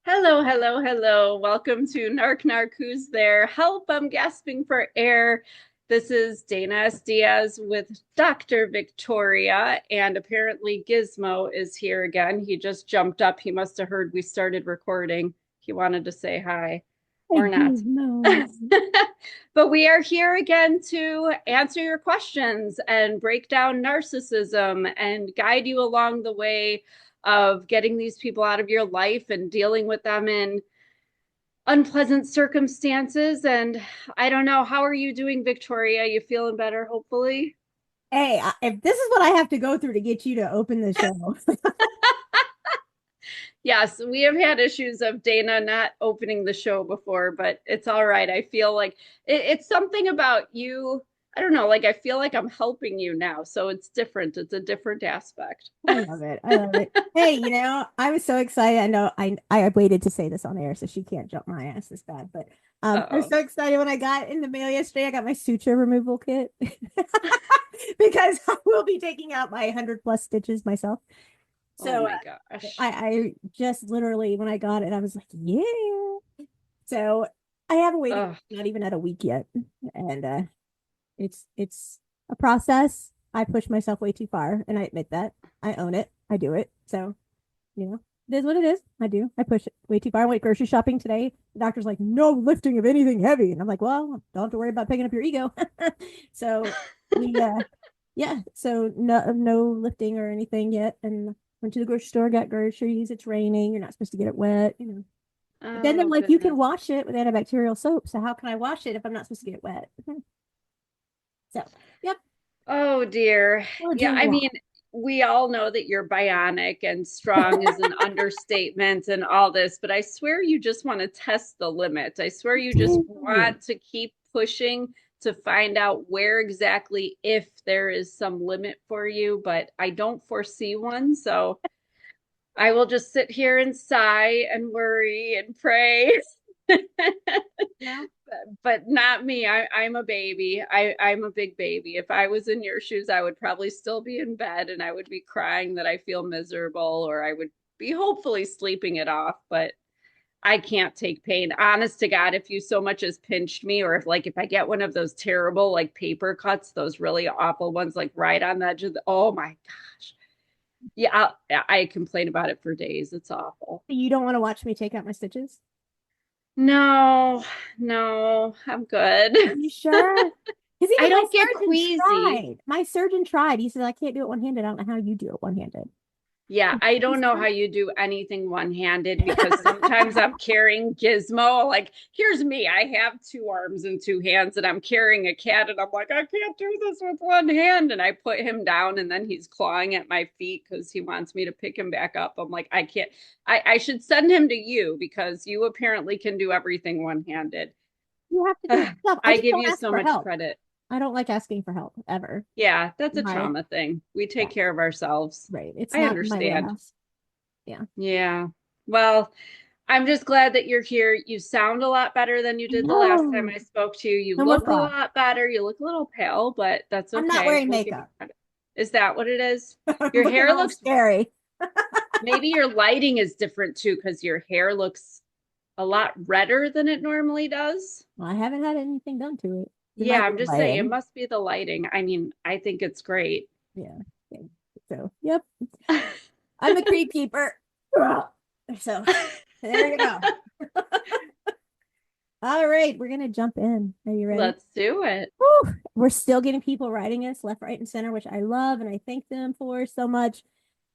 Hello, hello, hello. Welcome to Narc Who's There? Help, I'm gasping for air. This is Dana S. Diaz with Dr. Victoria, and apparently Gizmo is here again. He just jumped up. He must have heard we started recording. He wanted to say hi I or not. do know. But we are here again to answer your questions and break down narcissism and guide you along the way of getting these people out of your life and dealing with them in unpleasant circumstances. And I don't know, how are you doing, Victoria? You feeling better, hopefully? Hey, if this is what I have to go through to get you to open the show, Yes, we have had issues of Dana not opening the show before, but it's all right. I feel like it's something about you. I don't know, like I feel like I'm helping you now. So it's different. It's a different aspect. I love it. I love it. Hey, I was so excited. I know I waited to say this on air, so she can't jump my ass this bad. But I was Uh-oh. so excited when I got in the mail yesterday. I got my suture removal kit because I will be taking out my 100+ stitches myself. Oh So my gosh. I just literally when I got it, I was like, yeah. So I haven't waited Oh, not even at a week yet, and it's a process. I push myself way too far, and I admit that. I own it. I do it. So, it is what it is. I do. I push it way too far. I went grocery shopping today. The doctor's like, no lifting of anything heavy. And I'm like, well, don't have to worry about picking up your ego. So we yeah, so no lifting or anything yet. And went to the grocery store, got groceries. It's raining. You're not supposed to get it wet. But then they're oh like, you can goodness. wash it with antibacterial soap. So how can I wash it if I'm not supposed to get it wet? So, yep, Oh dear. we're Yeah, doing a I lot. mean, we all know that you're bionic and strong is an understatement and all this, but I swear you just want to test the limit. I swear you just Dude. want to keep pushing to find out where exactly, if there is some limit for you, but I don't foresee one. So I will just sit here and sigh and worry and pray. No, But not me. I'm a baby. I'm a big baby. If I was in your shoes, I would probably still be in bed and I would be crying that I feel miserable, or I would be hopefully sleeping it off. But I can't take pain. Honest to God, if you so much as pinched me, or if I get one of those terrible like paper cuts, those really awful ones, like right on the edge of the, oh my gosh. Yeah, I complain about it for days. It's awful. you don't want to watch me take out my stitches? No, no, I'm good. You sure? Because I even my don't get surgeon queasy. tried. My surgeon tried. He said, I can't do it one handed. I don't know how you do it one handed. Yeah, I don't He's know tried. how you do anything one-handed because sometimes I'm carrying Gizmo. Like, here's me. I have two arms and two hands, and I'm carrying a cat, and I'm like, I can't do this with one hand. And I put him down, and then he's clawing at my feet because he wants me to pick him back up. I'm like, I can't. I should send him to you because you apparently can do everything one-handed. You have to do it yourself. I I just give don't you ask so for much help. credit. I don't like asking for help ever. Yeah, that's a My, trauma thing. We yeah, take care of ourselves. right. It's I not in my understand. wheelhouse. Yeah. Yeah. Well, I'm just glad that you're here. You sound a lot better than you did the last time No, I spoke to you. You no more look a frog. lot better. You look a little pale, but that's I'm not okay. wearing We'll give you makeup. credit. Is that what it is? I'm Your looking hair all looks, scary. maybe your lighting is different too, because your hair looks a lot redder than it normally does. Well, I haven't had anything done to it. It Yeah, might be I'm the just saying it lighting. must be the lighting. I mean, I think it's great. Yeah. Yeah. So, yep. I'm a creep keeper. So there you go. All right, we're gonna jump in. Are you ready? Let's do it. Whew. We're still getting people writing us left, right, and center, which I love and I thank them for so much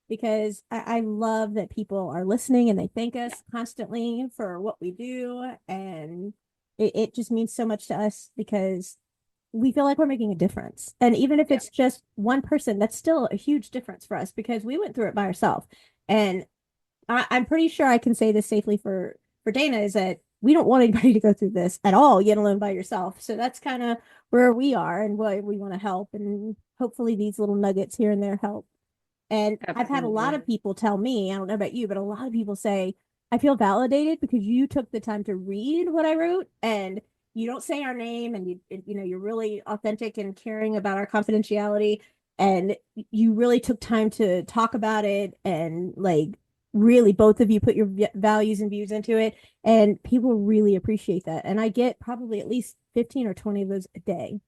because I love that people are listening and they thank us constantly for what we do. And it just means so much to us because we feel like we're making a difference. And even if Yeah. it's just one person, that's still a huge difference for us because we went through it by ourselves. And I'm pretty sure I can say this safely for Dana is that we don't want anybody to go through this at all, yet alone by yourself. So that's kind of where we are and what we want to help. And hopefully these little nuggets here and there help. And I've had a lot Absolutely. of people tell me, I don't know about you, but a lot of people say, I feel validated because you took the time to read what I wrote and you don't say our name and you're really authentic and caring about our confidentiality and you really took time to talk about it and like really both of you put your values and views into it, and people really appreciate that. And I get probably at least 15 or 20 of those a day.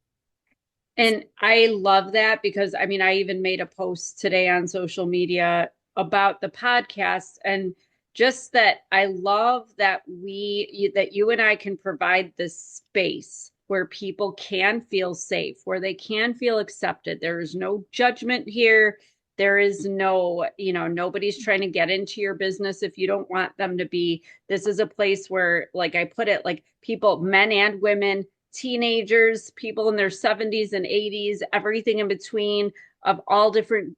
And I love that because I mean, I even made a post today on social media about the podcast and just that I love that that you and I can provide this space where people can feel safe, where they can feel accepted. There is no judgment here. There is no, nobody's trying to get into your business if you don't want them to be. This is a place where, like I put it, like people, men and women, teenagers, people in their 70s and 80s, everything in between, of all different,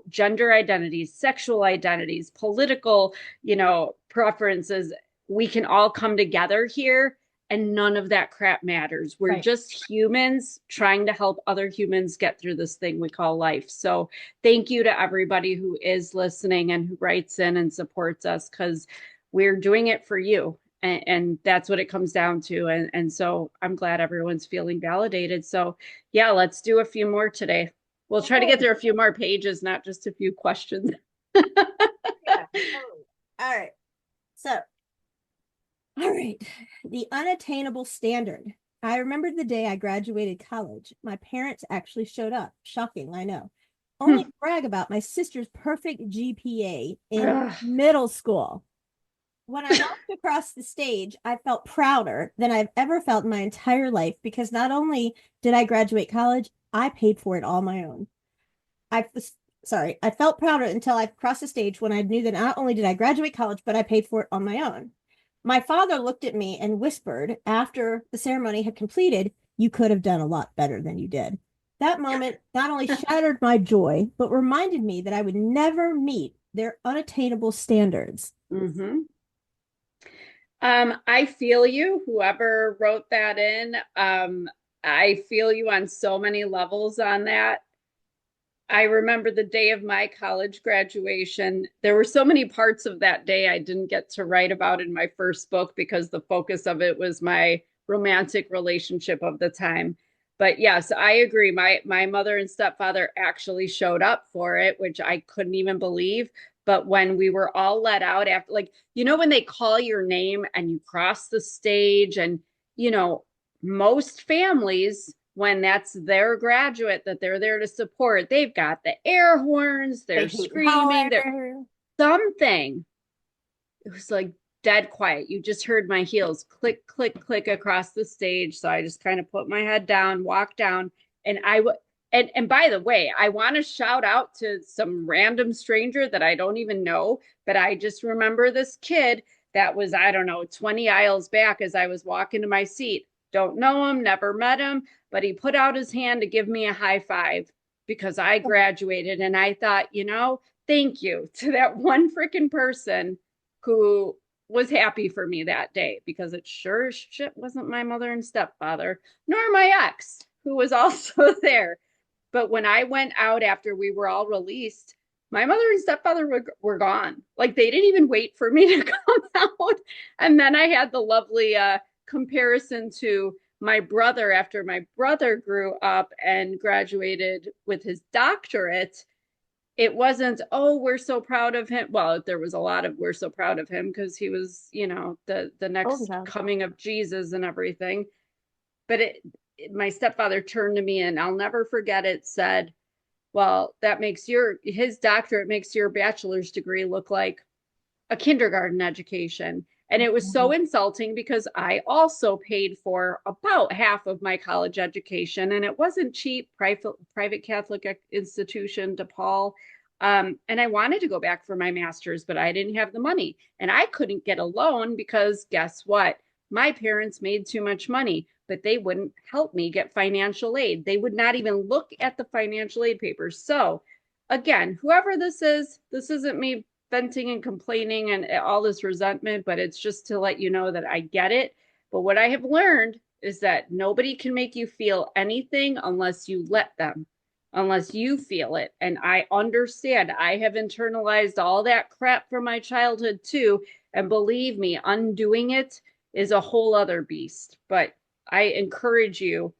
gender identities, sexual identities, political, preferences. We can all come together here and none of that crap matters. We're Right. just humans trying to help other humans get through this thing we call life. So thank you to everybody who is listening and who writes in and supports us because we're doing it for you and that's what it comes down to. And so I'm glad everyone's feeling validated. So yeah, let's do a few more today. We'll try to get Okay. through a few more pages, not just a few questions. Yeah, totally. All right. So, all right. The unattainable standard. I remember the day I graduated college. My parents actually showed up. Shocking, I know. Only to brag about my sister's perfect GPA in middle school. When I walked across the stage, I felt prouder than I've ever felt in my entire life because not only did I graduate college, I paid for it all my own. I sorry, I felt prouder until I crossed the stage when I knew that not only did I graduate college, but I paid for it on my own. My father looked at me and whispered after the ceremony had completed, "You could have done a lot better than you did." That moment not only shattered my joy, but reminded me that I would never meet their unattainable standards. Mm-hmm. I feel you, whoever wrote that in. I feel you on so many levels on that. I remember the day of my college graduation. There were so many parts of that day I didn't get to write about in my first book because the focus of it was my romantic relationship of the time. But yes, I agree. My mother and stepfather actually showed up for it, which I couldn't even believe. But when we were all let out after, like, when they call your name and you cross the stage, and you know, most families, when that's their graduate that they're there to support, they've got the air horns, They they're hoot and screaming, they're holler. something. It was like dead quiet. You just heard my heels click, click, click across the stage. So I just kind of put my head down, walked down, and and by the way, I want to shout out to some random stranger that I don't even know, but I just remember this kid that was, I don't know, 20 aisles back as I was walking to my seat. Don't know him, never met him, but he put out his hand to give me a high five because I graduated. And I thought, thank you to that one freaking person who was happy for me that day because it sure as shit wasn't my mother and stepfather, nor my ex, who was also there. But when I went out after we were all released, my mother and stepfather were gone. Like they didn't even wait for me to come out. And then I had the lovely comparison to my brother after my brother grew up and graduated with his doctorate. It wasn't, oh, we're so proud of him. Well, there was a lot of we're so proud of him because he was, the Golden next child. coming of Jesus and everything. But my stepfather turned to me and I'll never forget it, said, well, that makes his doctorate makes your bachelor's degree look like a kindergarten education. And it was so insulting because I also paid for about half of my college education, and it wasn't cheap. Private Catholic institution, DePaul. And I wanted to go back for my master's, but I didn't have the money. And I couldn't get a loan because guess what? My parents made too much money, but they wouldn't help me get financial aid. They would not even look at the financial aid papers. So, again, whoever this isn't me venting and complaining and all this resentment, but it's just to let you know that I get it. But what I have learned is that nobody can make you feel anything unless you let them, unless you feel it. And I understand I have internalized all that crap from my childhood too. And believe me, undoing it is a whole other beast. But I encourage you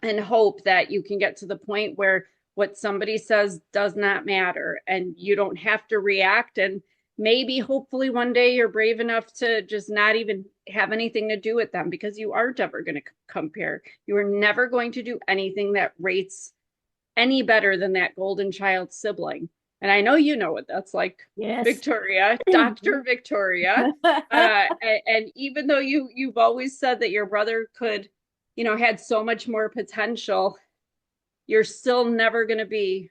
and hope that you can get to the point where what somebody says does not matter and you don't have to react. And maybe hopefully one day you're brave enough to just not even have anything to do with them, because you aren't ever going to compare. You are never going to do anything that rates any better than that golden child sibling. And I know you know what that's like, Yes. Victoria, Dr. Victoria. And even though you've always said that your brother could, had so much more potential, you're still never going to be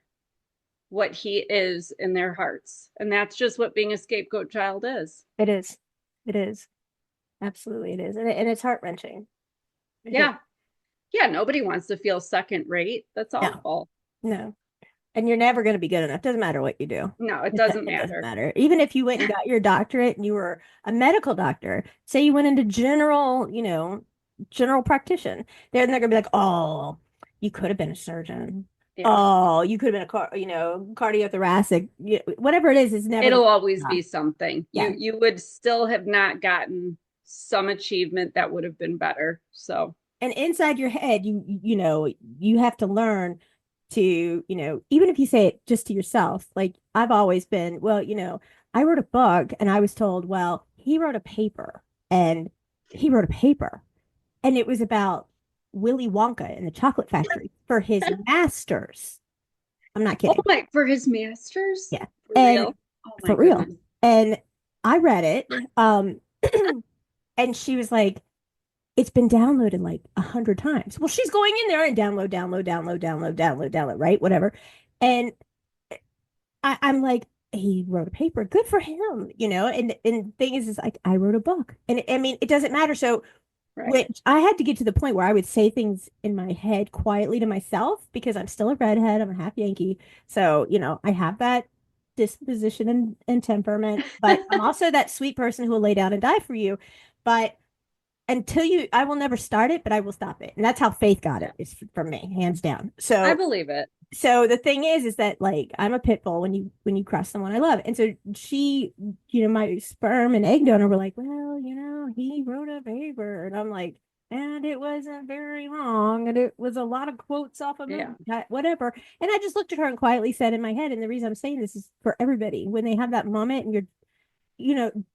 what he is in their hearts. And that's just what being a scapegoat child is. It is. It is. Absolutely, it is. And it's heart-wrenching. It is. Yeah. Yeah. Nobody wants to feel second rate. That's No, awful. no. And you're never going to be good enough. Doesn't matter what you do. No, it doesn't It doesn't matter. matter. Even if you went and got your doctorate and you were a medical doctor, say you went into general practitioner, they're going to be like, oh, you could have been a surgeon. Yeah. Oh, you could have been cardiothoracic. Whatever it is never going It'll to always be enough. be something. Yeah. You would still have not gotten some achievement that would have been better. So And inside your head, you have to learn to, even if you say it just to yourself, like I've always been, well, I wrote a book and I was told, well, he wrote a paper and he wrote a paper and it was about Willy Wonka and the chocolate factory for his master's. I'm not oh kidding. my, for his masters? Yeah. For And real? Oh my for real. goodness. And I read it. And she was like, it's been downloaded like 100 times. Well, she's going in there and download, right? Whatever. And I'm like, he wrote a paper. Good for him, And thing is like I wrote a book, and I mean, it doesn't matter. So, Right. which I had to get to the point where I would say things in my head quietly to myself because I'm still a redhead. I'm a half Yankee, so I have that disposition and temperament, but I'm also that sweet person who will lay down and die for you. But I will never start it, but I will stop it. And that's how Faith got Yeah. it, is from me, hands down. I So, believe it. so the thing is that like I'm a pit bull when you cross someone I love. And so she, my sperm and egg donor were like, well, he wrote a paper. And I'm like, and it wasn't very long. And it was a lot of quotes off of Yeah. whatever. And I just looked at her and quietly said in my head, and the reason I'm saying this is for everybody when they have that moment and you're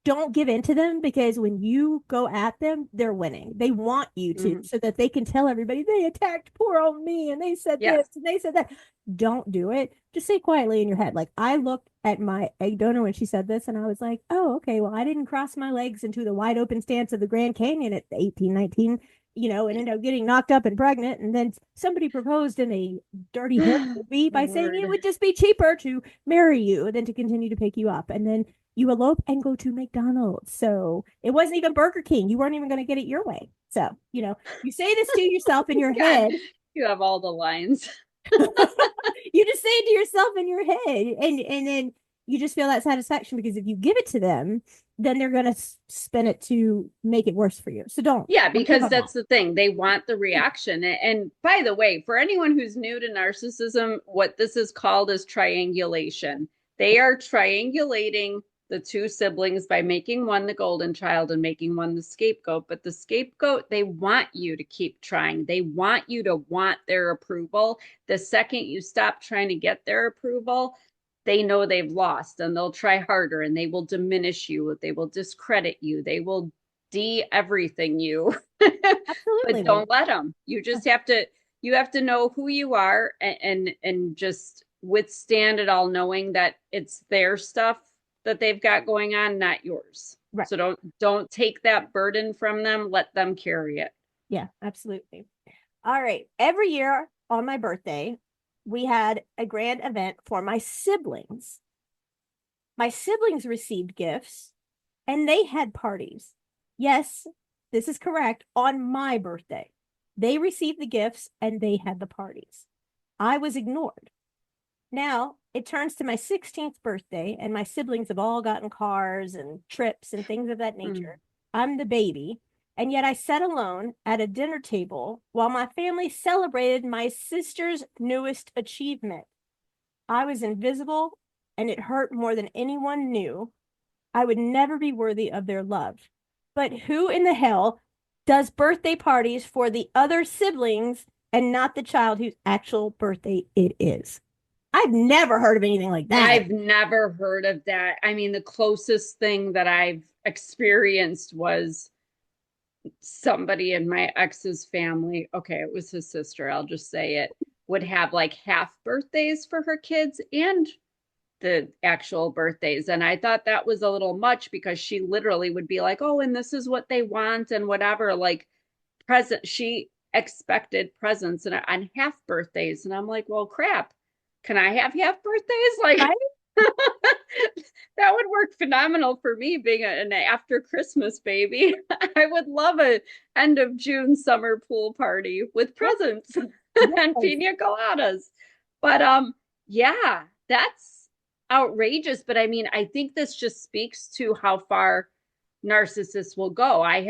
don't give in to them because when you go at them, they're winning. They want you to Mhm. so that they can tell everybody they attacked poor old me and they said Yes. this and they said that. Don't do it. Just say quietly in your head. Like I looked at my egg donor when she said this and I was like, oh, okay, well, I didn't cross my legs into the wide open stance of the Grand Canyon at 18, 19, and ended up getting knocked up and pregnant. And then somebody proposed in a Dirty Harry movie by saying it Lord. would just be cheaper to marry you than to continue to pick you up. And then you elope and go to McDonald's. So it wasn't even Burger King. You weren't even going to get it your way. So, you say this to yourself in your God, head. you have all the lines. You just say it to yourself in your head. And then you just feel that satisfaction because if you give it to them, then they're going to spin it to make it worse for you. So Yeah, don't give because them that. that's the thing. They want the reaction. And by the way, for anyone who's new to narcissism, what this is called is triangulation. They are triangulating the two siblings by making one the golden child and making one the scapegoat. But the scapegoat, they want you to keep trying. They want you to want their approval. The second you stop trying to get their approval, they know they've lost and they'll try harder and they will diminish you. They will discredit you. They will de everything you. Absolutely. But don't let them. You have to know who you are and just withstand it all, knowing that it's their stuff that they've got going on, not yours. Right. So don't take that burden from them. Let them carry it. Yeah, absolutely. All right. Every year on my birthday, we had a grand event for my siblings. My siblings received gifts and they had parties. Yes, this is correct. On my birthday, they received the gifts and they had the parties. I was ignored. Now it turns to my 16th birthday, and my siblings have all gotten cars and trips and things of that nature. I'm the baby, and yet I sat alone at a dinner table while my family celebrated my sister's newest achievement. I was invisible, and it hurt more than anyone knew. I would never be worthy of their love. But who in the hell does birthday parties for the other siblings and not the child whose actual birthday it is? I've never heard of anything like that. I've never heard of that. I mean, the closest thing that I've experienced was somebody in my ex's family. Okay, it was his sister, I'll just say it, would have like half birthdays for her kids and the actual birthdays. And I thought that was a little much because she literally would be like, oh, and this is what they want and whatever. Like present, she expected presents and on half birthdays. And I'm like, well, crap. Can I have half birthdays? Like Right? that would work phenomenal for me being an after Christmas baby. I would love a end of June summer pool party with Yeah. presents and Yes. pina coladas. But yeah, that's outrageous. But I mean, I think this just speaks to how far narcissists will go. I've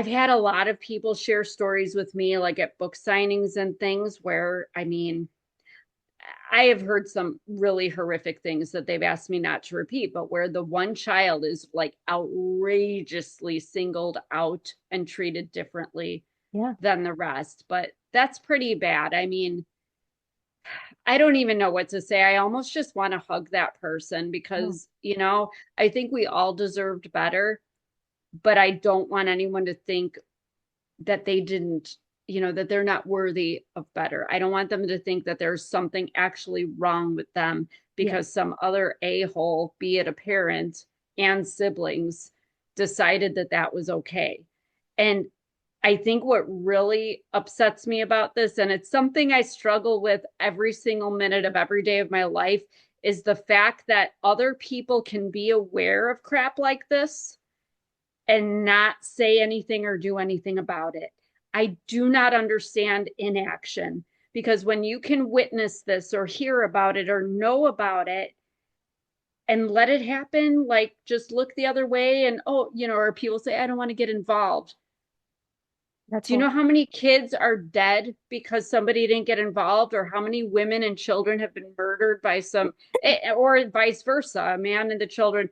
had a lot of people share stories with me like at book signings and things where I mean I have heard some really horrific things that they've asked me not to repeat, but where the one child is like outrageously singled out and treated differently Yeah. than the rest. But that's pretty bad. I mean, I don't even know what to say. I almost just want to hug that person Oh, because, I think we all deserved better, but I don't want anyone to think that they didn't, that they're not worthy of better. I don't want them to think that there's something actually wrong with them yeah. because some other a-hole, be it a parent and siblings, decided that that was okay. And I think what really upsets me about this, and it's something I struggle with every single minute of every day of my life, is the fact that other people can be aware of crap like this and not say anything or do anything about it. I do not understand inaction because when you can witness this or hear about it or know about it and let it happen, like just look the other way and, oh, or people say, I don't want to get involved. That's Do you know horrible. how many kids are dead because somebody didn't get involved, or how many women and children have been murdered by or vice versa, a man and the children?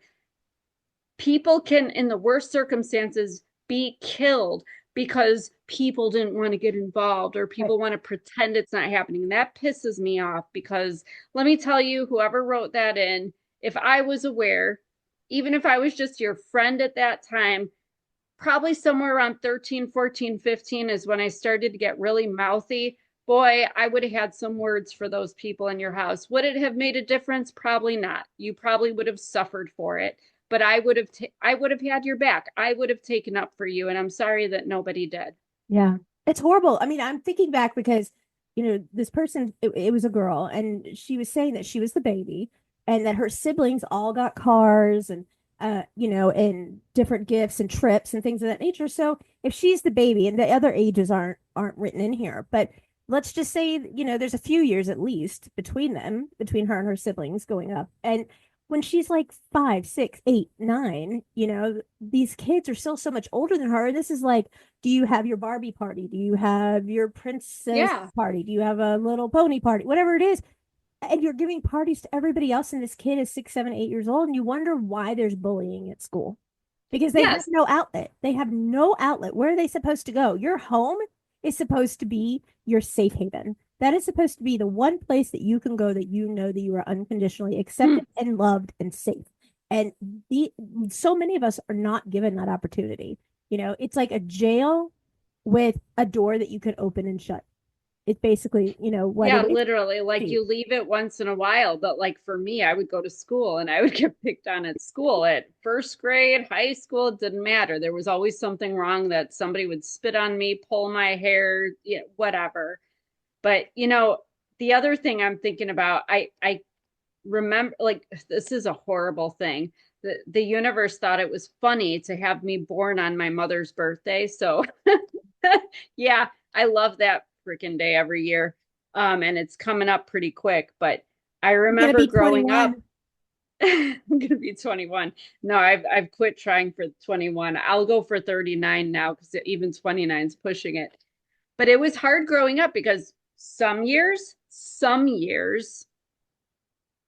People can, in the worst circumstances, be killed because people didn't want to get involved or Right. people want to pretend it's not happening. And that pisses me off because let me tell you, whoever wrote that in, if I was aware, even if I was just your friend at that time, probably somewhere around 13, 14, 15 is when I started to get really mouthy. Boy, I would have had some words for those people in your house. Would it have made a difference? Probably not. You probably would have suffered for it, but I would have had your back. I would have taken up for you, and I'm sorry that nobody did. Yeah. It's horrible. I mean, I'm thinking back because, this person, it was a girl, and she was saying that she was the baby and that her siblings all got cars and, and different gifts and trips and things of that nature. So if she's the baby and the other ages aren't written in here, but let's just say, there's a few years at least between them, between her and her siblings going up. And when she's like 5, 6, 8, 9, these kids are still so much older than her. And this is like, do you have your Barbie party? Do you have your princess Yeah. party? Do you have a little pony party? Whatever it is. And you're giving parties to everybody else, and this kid is 6, 7, 8 years old, and you wonder why there's bullying at school because they have Yes. no outlet. They have no outlet. Where are they supposed to go? Your home is supposed to be your safe haven. That is supposed to be the one place that you can go that you know that you are unconditionally accepted and loved and safe. And the so many of us are not given that opportunity. It's like a jail with a door that you can open and shut. It's basically, what Yeah, it literally. Like is. you leave it once in a while, but like for me, I would go to school and I would get picked on at school at first grade, high school, it didn't matter. There was always something wrong that somebody would spit on me, pull my hair, whatever. But the other thing I'm thinking about, I remember like this is a horrible thing. The universe thought it was funny to have me born on my mother's birthday. So yeah, I love that freaking day every year. And it's coming up pretty quick. But I You're gonna remember be growing up, 21. I'm gonna be 21. No, I've quit trying for 21. I'll go for 39 now because even 29 is pushing it. But it was hard growing up because some years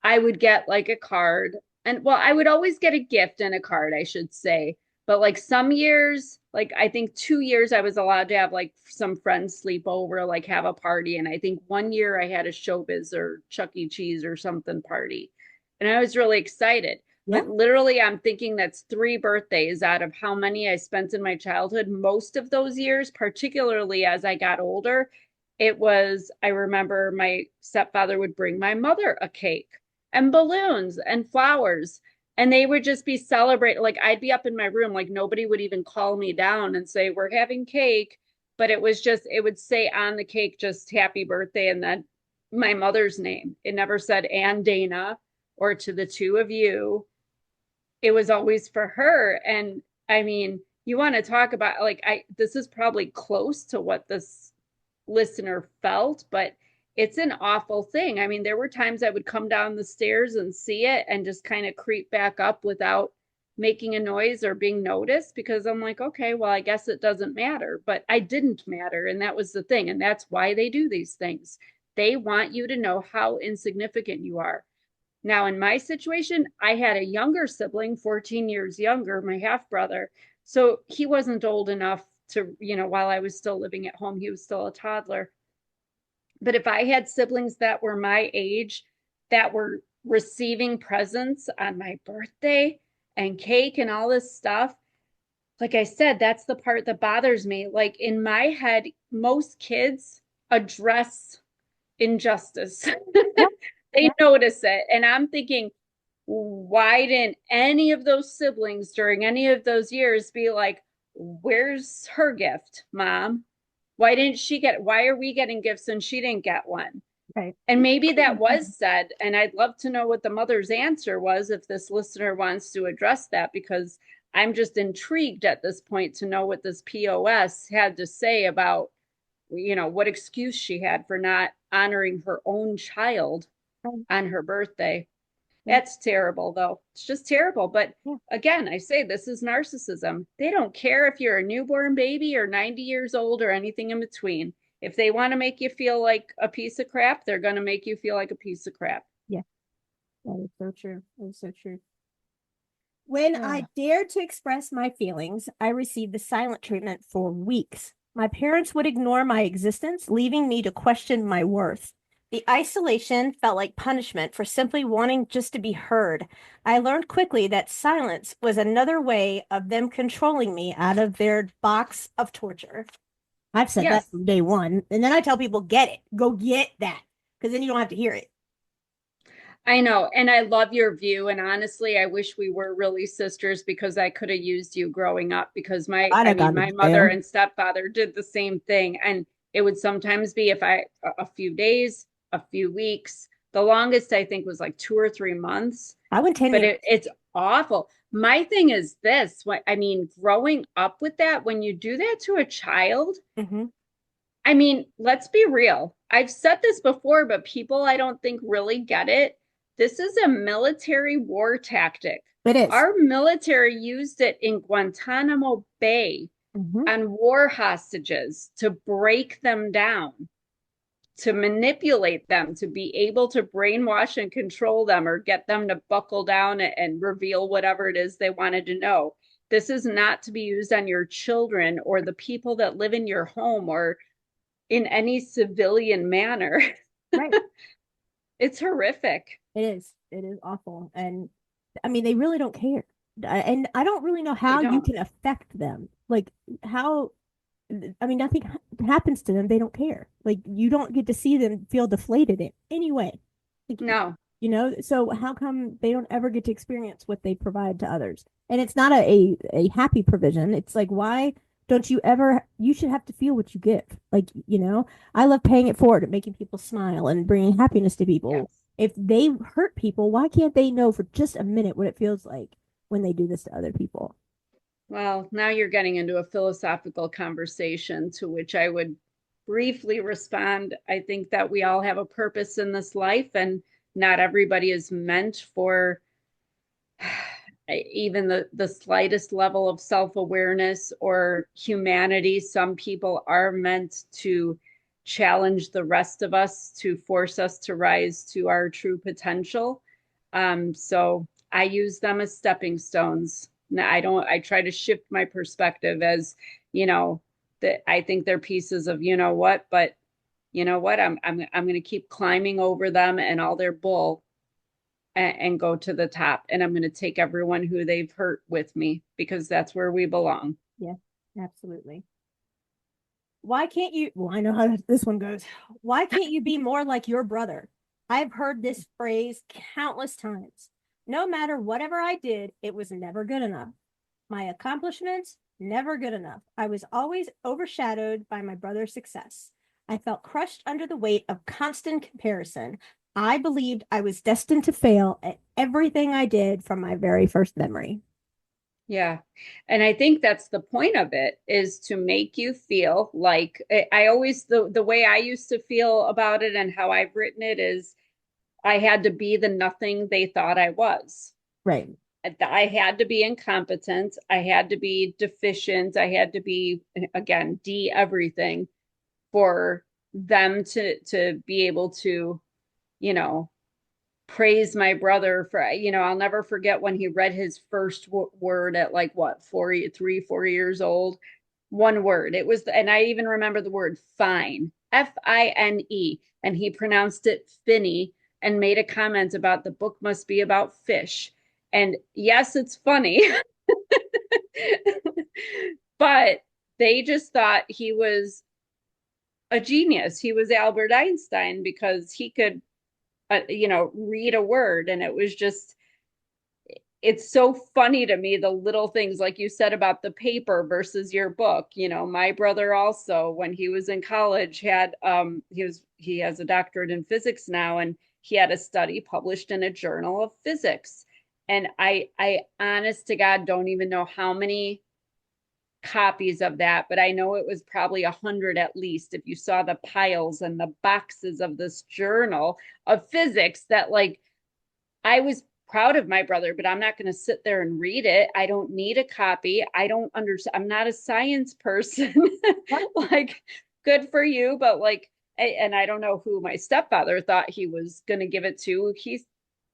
I would get like a card and well, I would always get a gift and a card, I should say. But like some years, like I think 2 years I was allowed to have like some friends sleep over, like have a party. And I think one year I had a Showbiz or Chuck E. Cheese or something party. And I was really excited. Yeah. But literally, I'm thinking that's 3 birthdays out of how many I spent in my childhood. Most of those years, particularly as I got older, it was, I remember my stepfather would bring my mother a cake and balloons and flowers, and they would just be celebrating. Like I'd be up in my room, like nobody would even call me down and say we're having cake, but it was just, it would say on the cake just happy birthday and then my mother's name. It never said and Dana or to the two of you. It was always for her. And I mean, you want to talk about, like, I this is probably close to what this listener felt, but it's an awful thing. I mean, there were times I would come down the stairs and see it and just kind of creep back up without making a noise or being noticed, because I'm like, okay, well, I guess it doesn't matter. But I didn't matter. And that was the thing. And that's why they do these things. They want you to know how insignificant you are. Now, in my situation, I had a younger sibling, 14 years younger, my half brother. So he wasn't old enough to, while I was still living at home, he was still a toddler. But if I had siblings that were my age that were receiving presents on my birthday and cake and all this stuff, like I said, that's the part that bothers me. Like in my head, most kids address injustice. Yeah. They Yeah. notice it. And I'm thinking, why didn't any of those siblings during any of those years be like, where's her gift, mom? Why didn't she get, why are we getting gifts and she didn't get one? Right. And maybe that was said. And I'd love to know what the mother's answer was if this listener wants to address that, because I'm just intrigued at this point to know what this POS had to say about, what excuse she had for not honoring her own child Right. on her birthday. Yeah. That's terrible, though. It's just terrible. But Yeah. again, I say this is narcissism. They don't care if you're a newborn baby or 90 years old or anything in between. If they want to make you feel like a piece of crap, they're going to make you feel like a piece of crap. Yeah. That is so true. That is so true. When I dared to express my feelings, I received the silent treatment for weeks. My parents would ignore my existence, leaving me to question my worth. The isolation felt like punishment for simply wanting just to be heard. I learned quickly that silence was another way of them controlling me out of their box of torture. I've said that Yes, from day one. And then I tell people, get it, go get that, because then you don't have to hear it. I know. And I love your view. And honestly, I wish we were really sisters, because I could have used you growing up, because I'd I have mean, gone to my mother jail. and stepfather did the same thing. And it would sometimes be if a few days, a few weeks. The longest I think was like 2 or 3 months, I went 10 but years. it's awful. My thing is this, what I mean, growing up with that, when you do that to a child, Mm-hmm. I mean, let's be real. I've said this before, but people I don't think really get it. This is a military war tactic. It is. Our military used it in Guantanamo Bay Mm-hmm. on war hostages to break them down, to manipulate them, to be able to brainwash and control them or get them to buckle down and reveal whatever it is they wanted to know. This is not to be used on your children or the people that live in your home or in any civilian manner. Right. It's horrific. It is. It is awful. And I mean, they really don't care. And I don't really know They how you don't. can affect them. Like, how, I mean, nothing happens to them. They don't care. Like, you don't get to see them feel deflated in any way. Like, No, so how come they don't ever get to experience what they provide to others? And it's not a happy provision. It's like, why don't you ever, you should have to feel what you give. Like, I love paying it forward and making people smile and bringing happiness to people. yes. If they hurt people, why can't they know for just a minute what it feels like when they do this to other people? Well, now you're getting into a philosophical conversation to which I would briefly respond. I think that we all have a purpose in this life, and not everybody is meant for even the slightest level of self-awareness or humanity. Some people are meant to challenge the rest of us, to force us to rise to our true potential. So I use them as stepping stones, I don't, I try to shift my perspective as, you know, that I think they're pieces of, you know what, but you know what, I'm going to keep climbing over them and all their bull and go to the top. And I'm going to take everyone who they've hurt with me because that's where we belong. Yeah, absolutely. Why can't you? Well, I know how this one goes. Why can't you be more like your brother? I've heard this phrase countless times. No matter whatever I did, it was never good enough. My accomplishments, never good enough. I was always overshadowed by my brother's success. I felt crushed under the weight of constant comparison. I believed I was destined to fail at everything I did from my very first memory. Yeah. And I think that's the point of it is to make you feel like I always the way I used to feel about it and how I've written it is I had to be the nothing they thought I was. Right. I had to be incompetent. I had to be deficient. I had to be again D everything for them to be able to, you know, praise my brother for, you know, I'll never forget when he read his first word at like what, 4 years old. One word. It was, and I even remember the word fine, Fine. And he pronounced it finny and made a comment about the book must be about fish. And yes, it's funny, but they just thought he was a genius. He was Albert Einstein because he could, you know, read a word. And it was just, it's so funny to me, the little things like you said about the paper versus your book. You know, my brother also, when he was in college, had he has a doctorate in physics now, and he had a study published in a journal of physics. And I honest to God don't even know how many copies of that, but I know it was probably 100 at least. If you saw the piles and the boxes of this journal of physics, that like I was proud of my brother, but I'm not going to sit there and read it. I don't need a copy. I don't understand. I'm not a science person. Like, good for you, but like, and I don't know who my stepfather thought he was going to give it to. He's,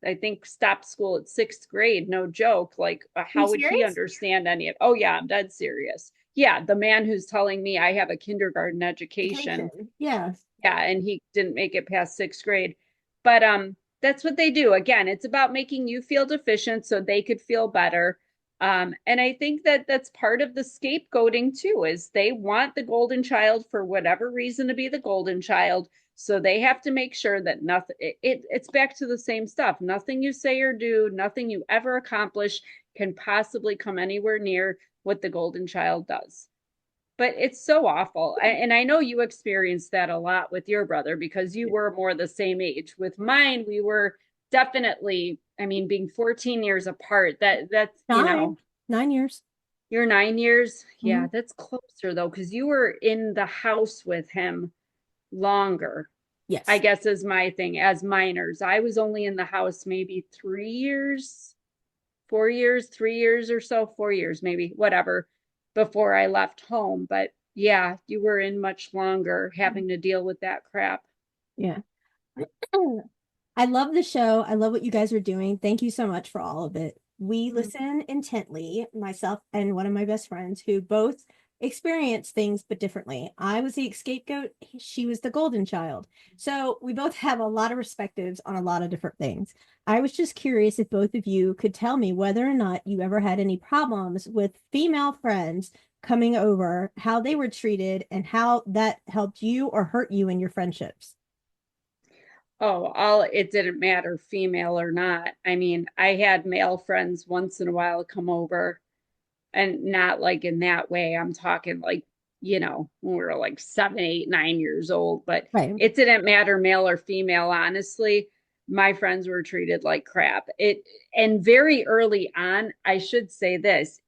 I think, stopped school at sixth grade. No joke. Like, Are you how would he serious? understand any of? Oh yeah, I'm dead serious. Yeah, the man who's telling me I have a kindergarten education, Education. Yeah. yeah, and he didn't make it past sixth grade. But that's what they do. Again, it's about making you feel deficient so they could feel better. And I think that that's part of the scapegoating too, is they want the golden child for whatever reason to be the golden child. So they have to make sure that nothing, it's back to the same stuff. Nothing you say or do, nothing you ever accomplish can possibly come anywhere near what the golden child does. But it's so awful. And I know you experienced that a lot with your brother because you were more the same age. With mine, we were definitely, I mean, being 14 years apart, that's, you Nine. know, 9 years. you're 9 years. Mhm. Yeah, that's closer though, because you were in the house with him longer, I Yes. guess is my thing as minors. I was only in the house maybe 3 years, 4 years, 3 years or so, 4 years, maybe, whatever, before I left home. But yeah, you were in much longer having to deal with that crap. Yeah. I love the show. I love what you guys are doing. Thank you so much for all of it. We listen intently, myself and one of my best friends who both experience things but differently. I was the scapegoat, she was the golden child. So we both have a lot of perspectives on a lot of different things. I was just curious if both of you could tell me whether or not you ever had any problems with female friends coming over, how they were treated, and how that helped you or hurt you in your friendships. Oh, all it didn't matter, female or not. I mean, I had male friends once in a while come over, and not like in that way. I'm talking like, you know, when we were like 7, 8, 9 years old, but Right. it didn't matter male or female, honestly. My friends were treated like crap. It, and very early on, I should say this,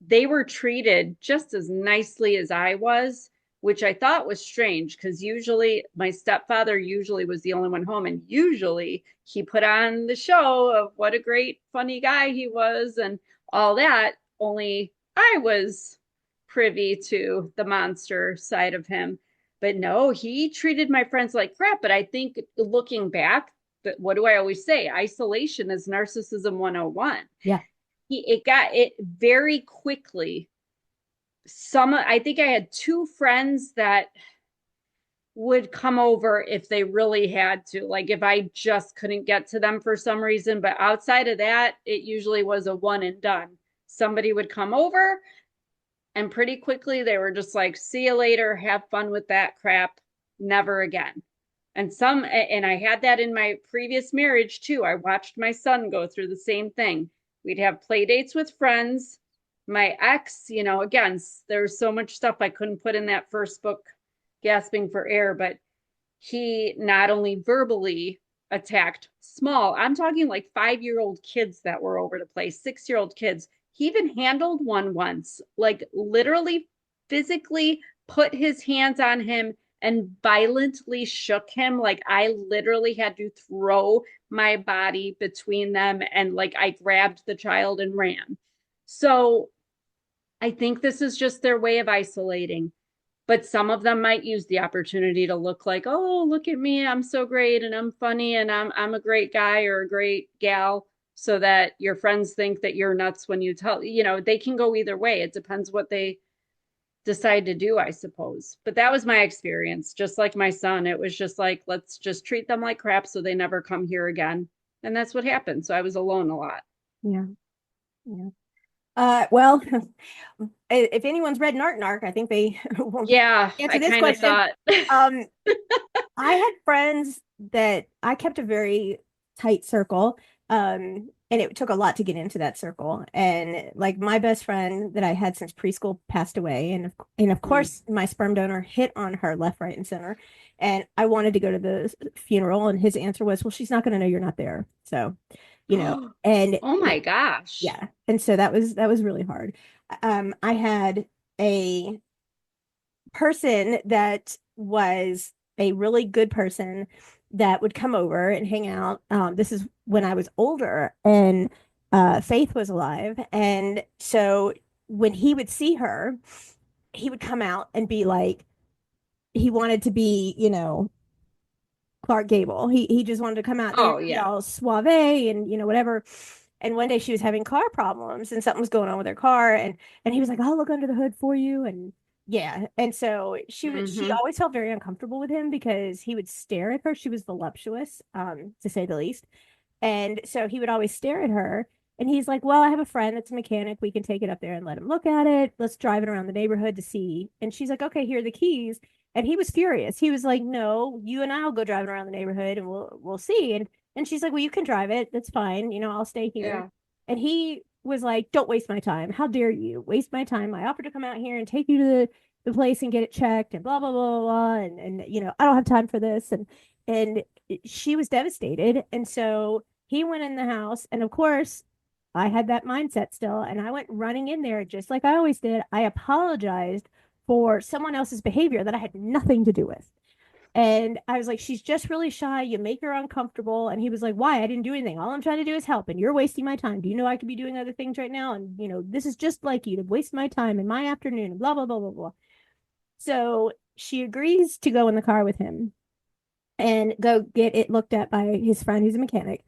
they were treated just as nicely as I was, which I thought was strange because usually my stepfather usually was the only one home, and usually he put on the show of what a great funny guy he was and all that. Only I was privy to the monster side of him. But no, he treated my friends like crap. But I think looking back, but what do I always say? Isolation is narcissism 101. Yeah. it got it very quickly. I think I had two friends that would come over if they really had to, like if I just couldn't get to them for some reason. But outside of that, it usually was a one and done. Somebody would come over, and pretty quickly they were just like, see you later, have fun with that crap, never again. And I had that in my previous marriage too. I watched my son go through the same thing. We'd have play dates with friends. My ex, again, there's so much stuff I couldn't put in that first book, Gasping for Air, but he not only verbally attacked small, I'm talking like 5-year-old kids that were over to play, 6-year-old kids. He even handled one once, like literally physically put his hands on him and violently shook him. Like I literally had to throw my body between them, and like I grabbed the child and ran. So I think this is just their way of isolating. But some of them might use the opportunity to look like, oh, look at me, I'm so great and I'm funny and I'm a great guy or a great gal, so that your friends think that you're nuts when you tell, they can go either way. It depends what they decide to do, I suppose. But that was my experience. Just like my son, it was just like, let's just treat them like crap so they never come here again. And that's what happened. So I was alone a lot. Yeah. Yeah. Well, if anyone's read Narc, I think they will Yeah, answer I this kind of question. thought. Um, I had friends that I kept a very tight circle. And it took a lot to get into that circle. And like my best friend that I had since preschool passed away. And of Mm. course my sperm donor hit on her left, right, and center. And I wanted to go to the funeral, and his answer was, well, she's not going to know you're not there. So, and Oh my gosh. yeah. And so that was really hard. I had a person that was a really good person that would come over and hang out. This is when I was older, and Faith was alive. And so when he would see her, he would come out and be like, he wanted to be, Clark Gable. He just wanted to come out there Oh and be yeah. all suave and whatever. And one day she was having car problems and something was going on with her car, and he was like, "I'll look under the hood for you." And yeah, and so she Hmm. always felt very uncomfortable with him because he would stare at her. She was voluptuous, to say the least. And so he would always stare at her. And he's like, well, I have a friend that's a mechanic. We can take it up there and let him look at it. Let's drive it around the neighborhood to see. And she's like, okay, here are the keys. And he was furious. He was like, no, you and I'll go driving around the neighborhood and we'll see. And she's like, well, you can drive it. That's fine. I'll stay here. Yeah. And he was like, don't waste my time. How dare you waste my time? I offered to come out here and take you to the place and get it checked and blah, blah, blah, blah, blah. And I don't have time for this. And she was devastated. And so he went in the house, and of course, I had that mindset still, and I went running in there just like I always did. I apologized for someone else's behavior that I had nothing to do with. And I was like, she's just really shy. You make her uncomfortable. And he was like, why? I didn't do anything. All I'm trying to do is help, and you're wasting my time. Do you know I could be doing other things right now? And, this is just like you to waste my time in my afternoon, and blah, blah, blah, blah, blah. So she agrees to go in the car with him and go get it looked at by his friend who's a mechanic.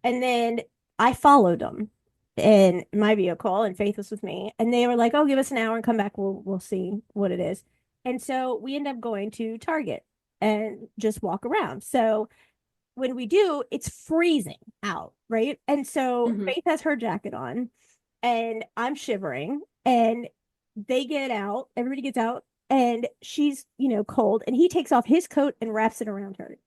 And then I followed them in my vehicle, and Faith was with me. And they were like, oh, give us an hour and come back. We'll see what it is. And so we end up going to Target and just walk around. So when we do, it's freezing out, right? And so Hmm. Faith has her jacket on, and I'm shivering. And they get out, everybody gets out, and she's, cold. And he takes off his coat and wraps it around her,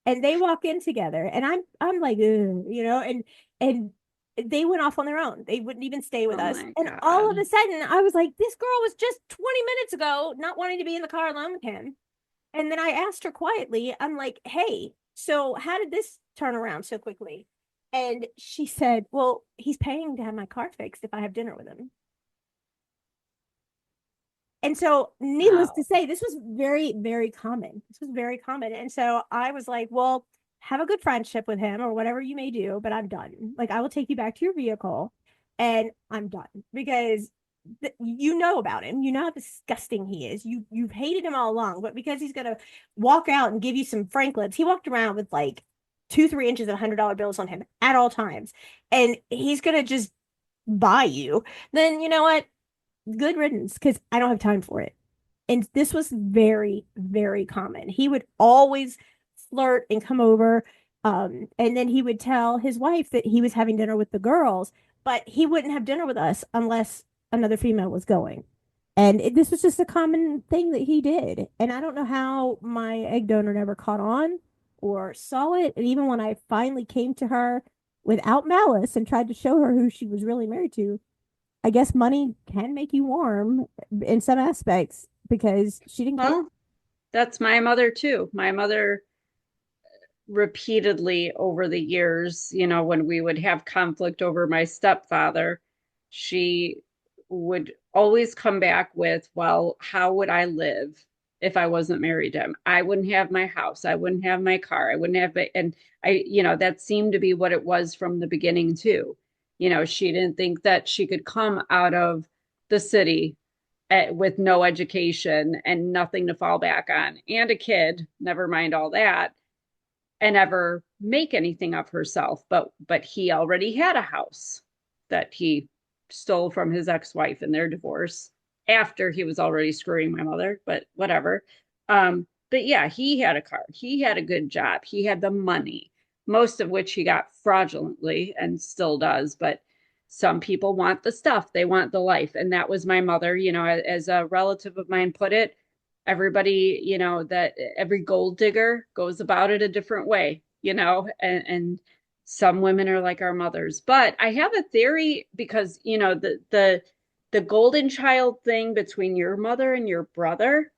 and they walk in together, and I'm like, and they went off on their own. They wouldn't even stay with Oh us. my And all of a God. sudden I was like, this girl was just 20 minutes ago not wanting to be in the car alone with him. And then I asked her quietly, I'm like, hey, so how did this turn around so quickly? And she said, well, he's paying to have my car fixed if I have dinner with him. And so, needless to Wow. say, this was very, very common. This was very common. And so I was like, well, have a good friendship with him or whatever you may do, but I'm done. Like, I will take you back to your vehicle, and I'm done because you know about him. You know how disgusting he is. You've hated him all along, but because he's gonna walk out and give you some Franklins, he walked around with like 2, 3 inches of $100 bills on him at all times, and he's gonna just by you, then you know what? Good riddance, because I don't have time for it. And this was very, very common. He would always flirt and come over. And then he would tell his wife that he was having dinner with the girls, but he wouldn't have dinner with us unless another female was going. And this was just a common thing that he did. And I don't know how my egg donor never caught on or saw it. And even when I finally came to her without malice and tried to show her who she was really married to, I guess money can make you warm in some aspects because she didn't care. Well, that's my mother too. My mother repeatedly over the years, when we would have conflict over my stepfather, she would always come back with, well, how would I live if I wasn't married to him? I wouldn't have my house. I wouldn't have my car. I wouldn't have, and that seemed to be what it was from the beginning too. She didn't think that she could come out of the city with no education and nothing to fall back on and a kid, never mind all that, and ever make anything of herself. But he already had a house that he stole from his ex-wife in their divorce after he was already screwing my mother, but whatever. But yeah, he had a car, he had a good job, he had the money, most of which he got fraudulently and still does. But some people want the stuff, they want the life. And that was my mother, as a relative of mine put it, everybody, that every gold digger goes about it a different way, and some women are like our mothers. But I have a theory because, the golden child thing between your mother and your brother,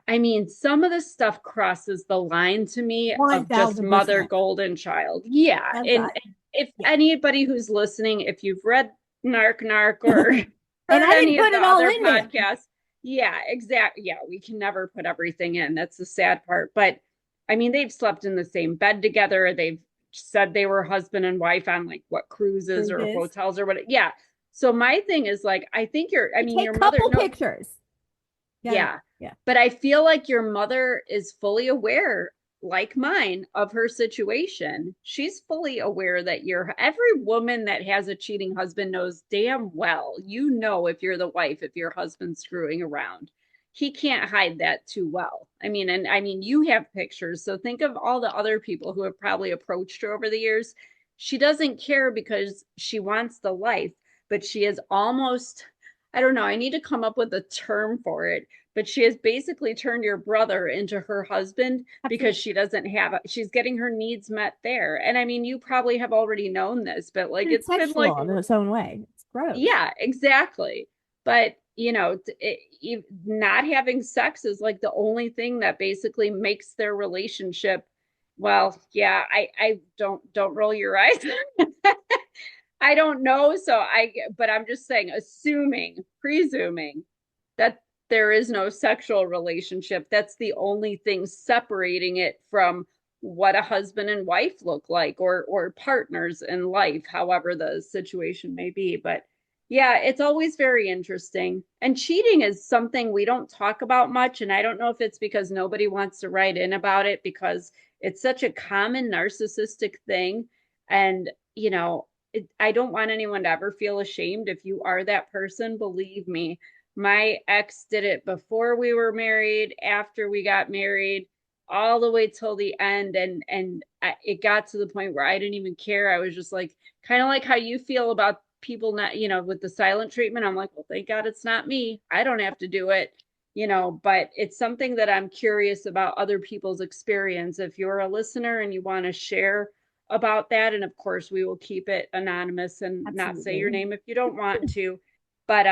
I mean, some of the stuff crosses the line to me of just mother 1000%. golden child. Yeah. I've And got, if yeah. anybody who's listening, if you've read Narc or And heard I didn't any of put the it all other in there. podcasts, yeah, exactly. Yeah, we can never put everything in. That's the sad part. But I mean, they've slept in the same bed together. They've said they were husband and wife on like what cruises or Bruises. hotels or what. Yeah. So my thing is like, I think I They mean, take your mother, couple no, pictures. Got it. yeah. Yeah. But I feel like your mother is fully aware, like mine, of her situation. She's fully aware that every woman that has a cheating husband knows damn well, if you're the wife, if your husband's screwing around. He can't hide that too well. And you have pictures. So think of all the other people who have probably approached her over the years. She doesn't care because she wants the life, but she is almost, I don't know, I need to come up with a term for it, but she has basically turned your brother into her husband because Absolutely. she doesn't have she's getting her needs met there. And I mean, you probably have already known this, but like And it's it's been like, sexual in its own way. It's gross. yeah, exactly. But not having sex is like the only thing that basically makes their relationship, well, yeah, I don't roll your eyes. I don't know. But I'm just saying, presuming that there is no sexual relationship. That's the only thing separating it from what a husband and wife look like, or partners in life, however the situation may be. But yeah, it's always very interesting. And cheating is something we don't talk about much. And I don't know if it's because nobody wants to write in about it because it's such a common narcissistic thing. And, I don't want anyone to ever feel ashamed if you are that person. Believe me, my ex did it before we were married, after we got married, all the way till the end. It got to the point where I didn't even care. I was just like, kind of like how you feel about people not, with the silent treatment. I'm like, well, thank God it's not me. I don't have to do it, but it's something that I'm curious about other people's experience. If you're a listener and you want to share about that, and of course we will keep it anonymous and not say your Absolutely. name if you don't want to, but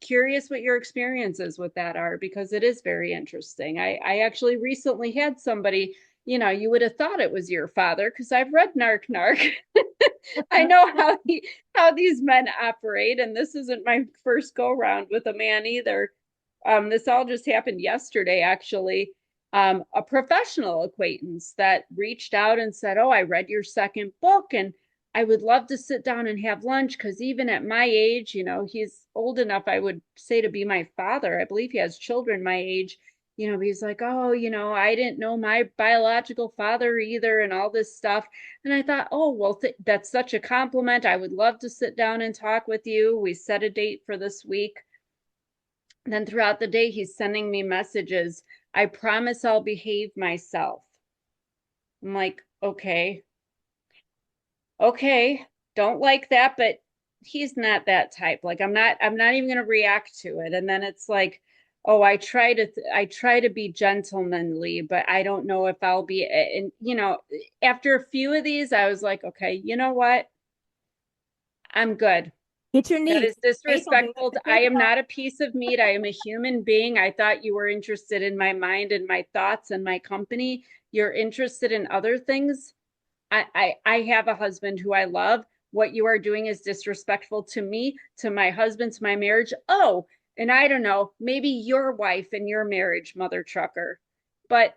curious what your experiences with that are, because it is very interesting. I actually recently had somebody, you would have thought it was your father because I've read Narc. I know how these men operate, and this isn't my first go round with a man either. This all just happened yesterday, actually. A professional acquaintance that reached out and said, "Oh, I read your second book, and I would love to sit down and have lunch because even at my age, he's old enough, I would say, to be my father. I believe he has children my age. he's like, oh, I didn't know my biological father either and all this stuff. And I thought, oh, well, that's such a compliment. I would love to sit down and talk with you. We set a date for this week. And then throughout the day, he's sending me messages. I promise I'll behave myself. I'm like, okay, don't like that, but he's not that type. Like I'm not even going to react to it. And then it's like, oh, I try to be gentlemanly, but I don't know if I'll be. And after a few of these, I was like, okay, you know what? I'm good. Get your That needs. is Faith will do it. disrespectful. I Faith am will. not a piece of meat. I am a human being. I thought you were interested in my mind and my thoughts and my company. You're interested in other things. I have a husband who I love. What you are doing is disrespectful to me, to my husband, to my marriage. Oh, and I don't know, maybe your wife and your marriage, mother trucker. But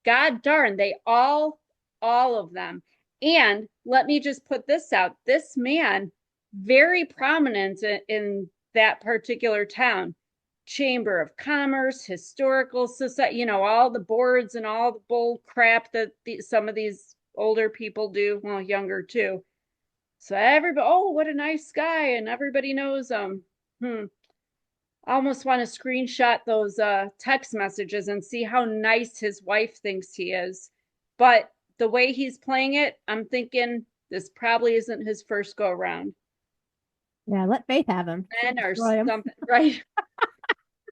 God darn, all of them. And let me just put this out. This man, very prominent in that particular town, Chamber of Commerce, Historical Society, all the boards and all the bull crap that some of these older people do, well, younger too. So everybody, oh, what a nice guy, and everybody knows him. I almost want to screenshot those text messages and see how nice his wife thinks he is. But the way he's playing it, I'm thinking this probably isn't his first go around. Yeah, let Faith have him. She'll Men or destroy him. something, right?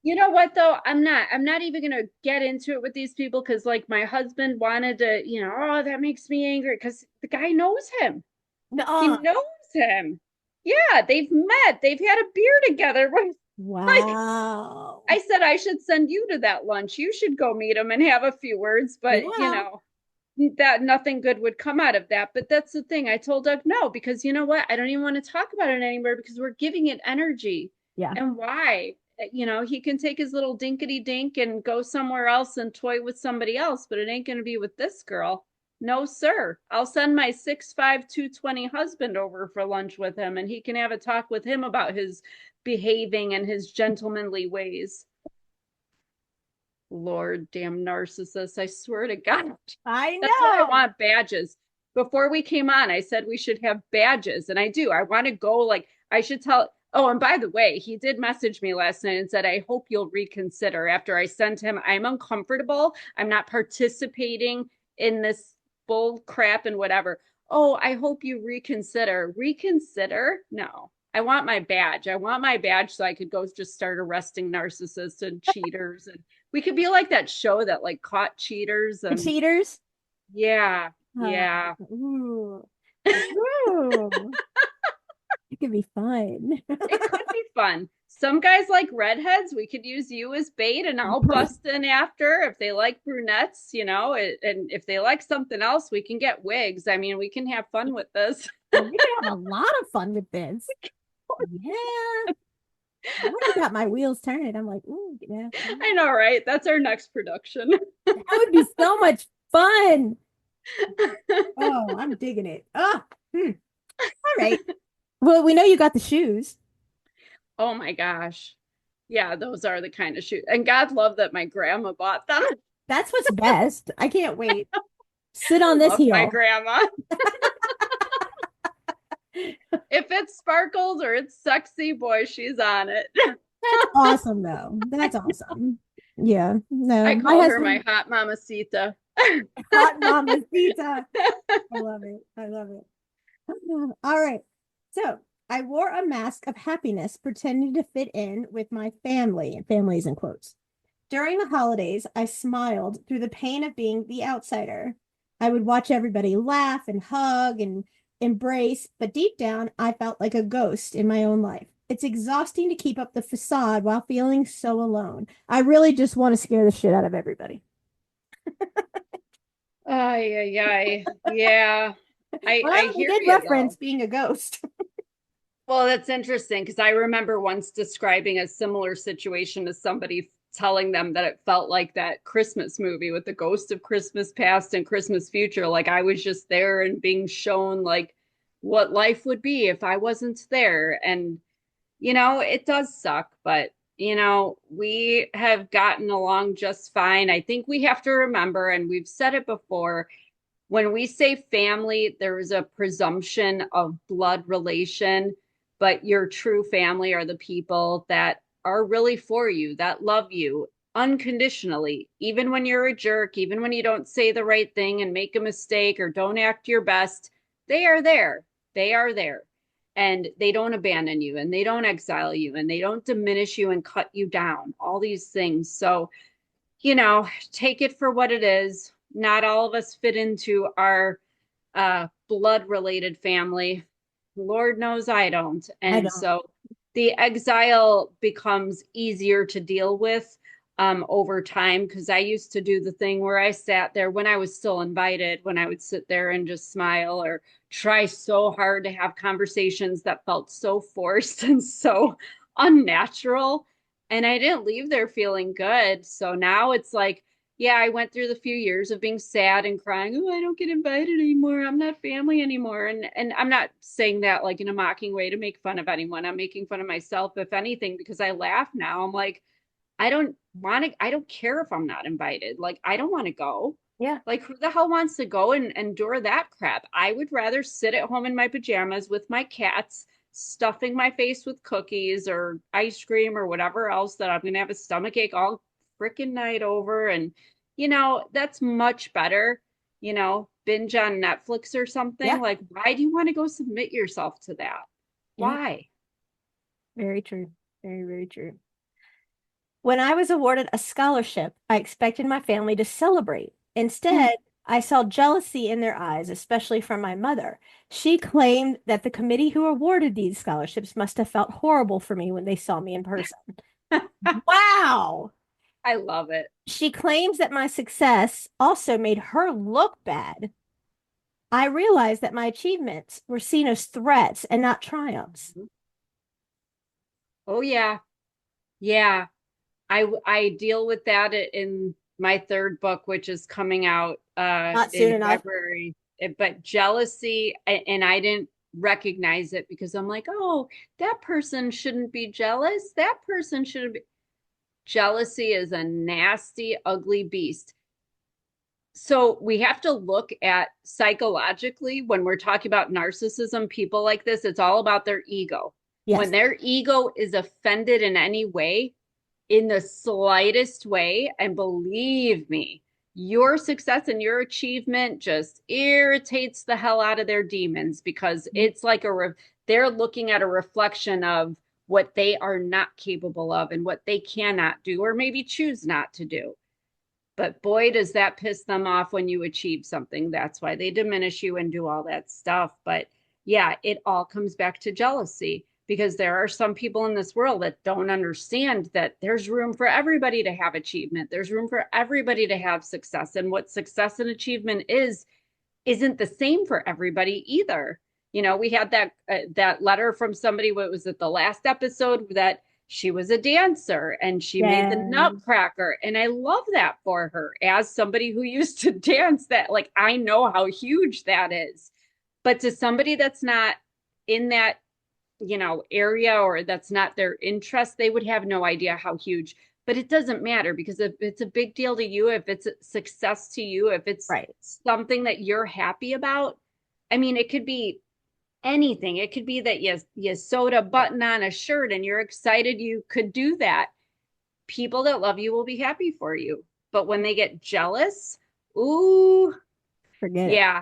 You know what though? I'm not even gonna get into it with these people because like my husband wanted to, oh, that makes me angry because the guy knows him. He No. knows him. Yeah, they've met. They've had a beer together. Like Wow. I said, I should send you to that lunch. You should go meet him and have a few words, but Yeah. that nothing good would come out of that. But that's the thing. I told Doug no, because you know what? I don't even want to talk about it anymore because we're giving it energy. Yeah. And why? He can take his little dinkety dink and go somewhere else and toy with somebody else, but it ain't going to be with this girl. No, sir. I'll send my 6'5", 220 husband over for lunch with him, and he can have a talk with him about his behaving and his gentlemanly ways. Lord damn narcissist. I swear to God. I That's why I know. want badges. Before we came on, I said we should have badges. And I do. I want to go like I should tell. Oh, and by the way, he did message me last night and said, I hope you'll reconsider after I sent him. I'm uncomfortable. I'm not participating in this bull crap and whatever. Oh, I hope you reconsider. Reconsider? No. I want my badge. I want my badge so I could go just start arresting narcissists and cheaters, and we could be like that show that like caught cheaters The and cheaters. yeah, Uh, yeah. ooh. Ooh. It could be fun. It could be fun. Some guys like redheads. We could use you as bait and I'll bust in after if they like brunettes, and if they like something else, we can get wigs. I mean, we can have fun with this. We can have a lot of fun with this. Yeah. I already got my wheels turning. I'm like, ooh, yeah. I know, right? That's our next production. That would be so much fun. Oh, I'm digging it. Oh, all right. Well, we know you got the shoes. Oh my gosh. Yeah, those are the kind of shoes. And God love that my grandma bought them. That's what's best. I can't wait. Sit I on this love my heel. grandma. If it sparkles or it's sexy, boy, she's on it. That's awesome, though. That's awesome. Yeah. No, I my call her my husband, hot mamacita. hot mama pizza. I love it. I love it. All right. So I wore a mask of happiness, pretending to fit in with my family, and families in quotes. During the holidays, I smiled through the pain of being the outsider. I would watch everybody laugh and hug and embrace, but deep down, I felt like a ghost in my own life. It's exhausting to keep up the facade while feeling so alone. I really just want to scare the shit out of everybody. Ay, ay, ay. Yeah. I Well, we hear did you reference though. being a ghost. Well, that's interesting because I remember once describing a similar situation to somebody telling them that it felt like that Christmas movie with the ghost of Christmas past and Christmas future. Like I was just there and being shown like what life would be if I wasn't there. And it does suck, but we have gotten along just fine. I think we have to remember, and we've said it before, when we say family, there is a presumption of blood relation, but your true family are the people that are really for you, that love you unconditionally, even when you're a jerk, even when you don't say the right thing and make a mistake or don't act your best, they are there. They are there. And they don't abandon you and they don't exile you and they don't diminish you and cut you down, all these things. So, take it for what it is. Not all of us fit into our blood related family. Lord knows I don't. I And don't. so the exile becomes easier to deal with over time because I used to do the thing where I sat there when I was still invited, when I would sit there and just smile or try so hard to have conversations that felt so forced and so unnatural. And I didn't leave there feeling good. So now it's like, yeah, I went through the few years of being sad and crying, oh, I don't get invited anymore. I'm not family anymore. And I'm not saying that like in a mocking way to make fun of anyone. I'm making fun of myself, if anything, because I laugh now. I'm like, I don't care if I'm not invited. Like, I don't want to go. Yeah. Like, who the hell wants to go and endure that crap? I would rather sit at home in my pajamas with my cats, stuffing my face with cookies or ice cream or whatever else that I'm going to have a stomach ache all freaking night over. And, that's much better, binge on Netflix or something. Yeah. Like, why do you want to go submit yourself to that? Yeah. Why? Very true. Very, very true. When I was awarded a scholarship, I expected my family to celebrate. Instead, I saw jealousy in their eyes, especially from my mother. She claimed that the committee who awarded these scholarships must have felt horrible for me when they saw me in person. Wow. I love it. She claims that my success also made her look bad. I realized that my achievements were seen as threats and not triumphs. Oh, yeah. Yeah. I deal with that in my third book, which is coming out Not soon in enough. February. But jealousy, and I didn't recognize it because I'm like, oh, that person shouldn't be jealous. That person shouldn't be. Jealousy is a nasty, ugly beast. So we have to look at psychologically when we're talking about narcissism, people like this, it's all about their ego. When Yes. their ego is offended in any way, in the slightest way. And believe me, your success and your achievement just irritates the hell out of their demons because it's like they're looking at a reflection of what they are not capable of and what they cannot do or maybe choose not to do. But boy, does that piss them off when you achieve something. That's why they diminish you and do all that stuff. But yeah, it all comes back to jealousy because there are some people in this world that don't understand that there's room for everybody to have achievement. There's room for everybody to have success. And what success and achievement isn't the same for everybody either. We had that letter from somebody. What was it? The last episode that she was a dancer and she made the Yeah. Nutcracker, and I love that for her as somebody who used to dance. That like I know how huge that is, but to somebody that's not in that area or that's not their interest, they would have no idea how huge. But it doesn't matter because if it's a big deal to you, if it's a success to you, if it's Right. something that you're happy about, I mean, it could be anything. It could be that you sewed a button on a shirt and you're excited you could do that. People that love you will be happy for you. But when they get jealous, ooh, Forget it. yeah,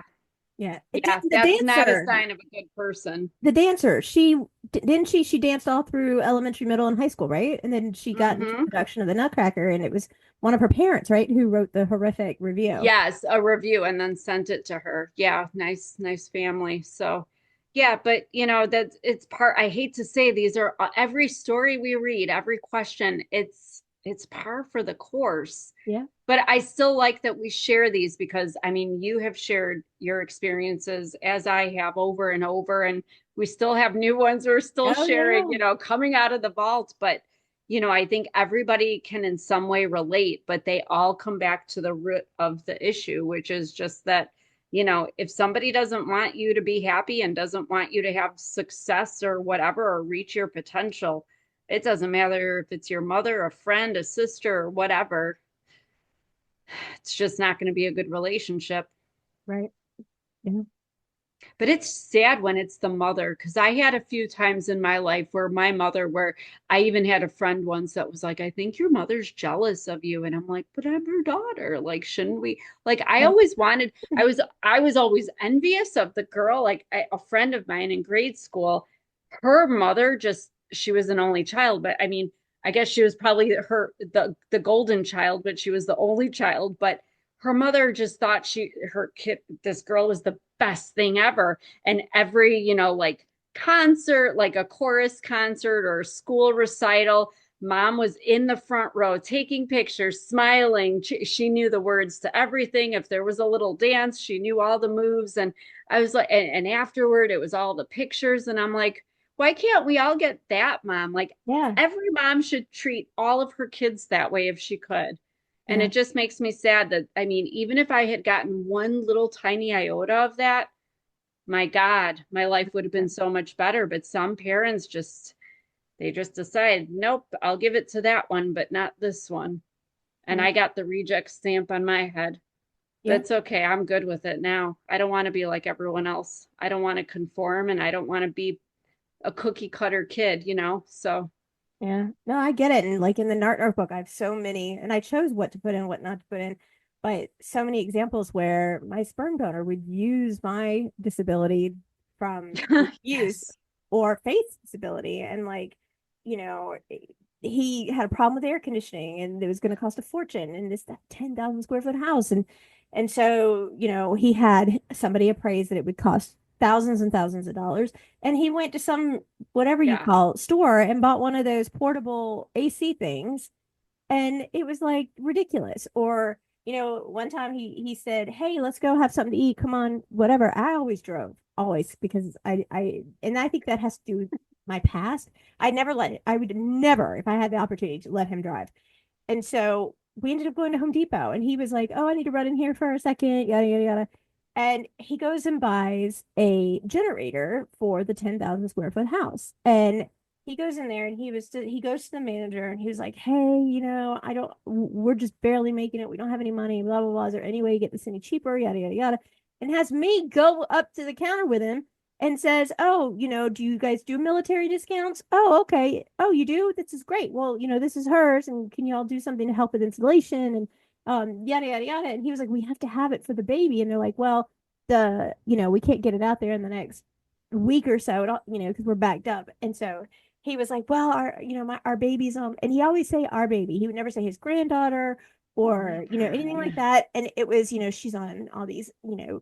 Yeah. yeah, The that's not a dancer. sign of a good person. The dancer. She didn't she danced all through elementary, middle, and high school, right? And then she got into Mm-hmm. production of the Nutcracker, and it was one of her parents, right, who wrote the horrific review. Yes, a review and then sent it to her. Yeah, nice family. So, yeah, but that it's part. I hate to say these are every story we read, every question. It's par for the course. Yeah. But I still like that we share these because I mean, you have shared your experiences as I have over and over, and we still have new ones we're still Oh sharing, yeah. coming out of the vault. But, I think everybody can in some way relate, but they all come back to the root of the issue, which is just that, if somebody doesn't want you to be happy and doesn't want you to have success or whatever, or reach your potential, It doesn't matter if it's your mother, a friend, a sister, or whatever. It's just not going to be a good relationship. Right. Yeah. But it's sad when it's the mother, because I had a few times in my life where my mother, where I even had a friend once that was like, I think your mother's jealous of you. And I'm like, but I'm her daughter. Like, shouldn't we? Like, I Yeah. always wanted, I was always envious of the girl. Like, a friend of mine in grade school, her mother just, she was an only child. But I mean, I guess she was probably the golden child, but she was the only child. But her mother just thought her kid, this girl was the best thing ever. And every, like concert, like a chorus concert or a school recital, mom was in the front row taking pictures, smiling. She knew the words to everything. If there was a little dance, she knew all the moves. And I was like, and afterward, it was all the pictures. And I'm like, why can't we all get that, mom? Like, Yeah. every mom should treat all of her kids that way if she could. And Yeah. it just makes me sad that, I mean, even if I had gotten one little tiny iota of that, my God, my life would have been so much better. But some parents just, they just decide, nope, I'll give it to that one, but not this one. And Yeah. I got the reject stamp on my head. Yeah. That's okay. I'm good with it now. I don't want to be like everyone else. I don't want to conform and I don't want to be a cookie cutter kid. So, Yeah. No, I get it. And like in the Nart notebook, I have so many, and I chose what to put in, what not to put in, but so many examples where my sperm donor would use my disability from use yes. or Faith's disability. And like, he had a problem with air conditioning and it was going to cost a fortune and this that 10,000 square foot house. And so, he had somebody appraise that it would cost thousands and thousands of dollars. And he went to some whatever you Yeah. call it, store and bought one of those portable AC things. And it was like ridiculous. Or, one time he said, "Hey, let's go have something to eat. Come on, whatever." I always drove, always, because and I think that has to do with my past. I would never, if I had the opportunity to let him drive. And so we ended up going to Home Depot and he was like, "Oh, I need to run in here for a second, yada, yada, yada." And he goes and buys a generator for the 10,000 square foot house. And he goes in there and he goes to the manager and he was like, "Hey, we're just barely making it. We don't have any money, blah, blah, blah. Is there any way you get this any cheaper? Yada, yada, yada." And has me go up to the counter with him and says, "Oh, do you guys do military discounts? Oh, okay. Oh, you do? This is great. Well, this is hers. And can you all do something to help with installation?" And yada, yada, yada. And he was like, "We have to have it for the baby." And they're like, "Well, we can't get it out there in the next week or so, because we're backed up." And so he was like, "Well, our baby's on," and he always say our baby. He would never say his granddaughter Oh my or anything like God. that. And it was, she's on all these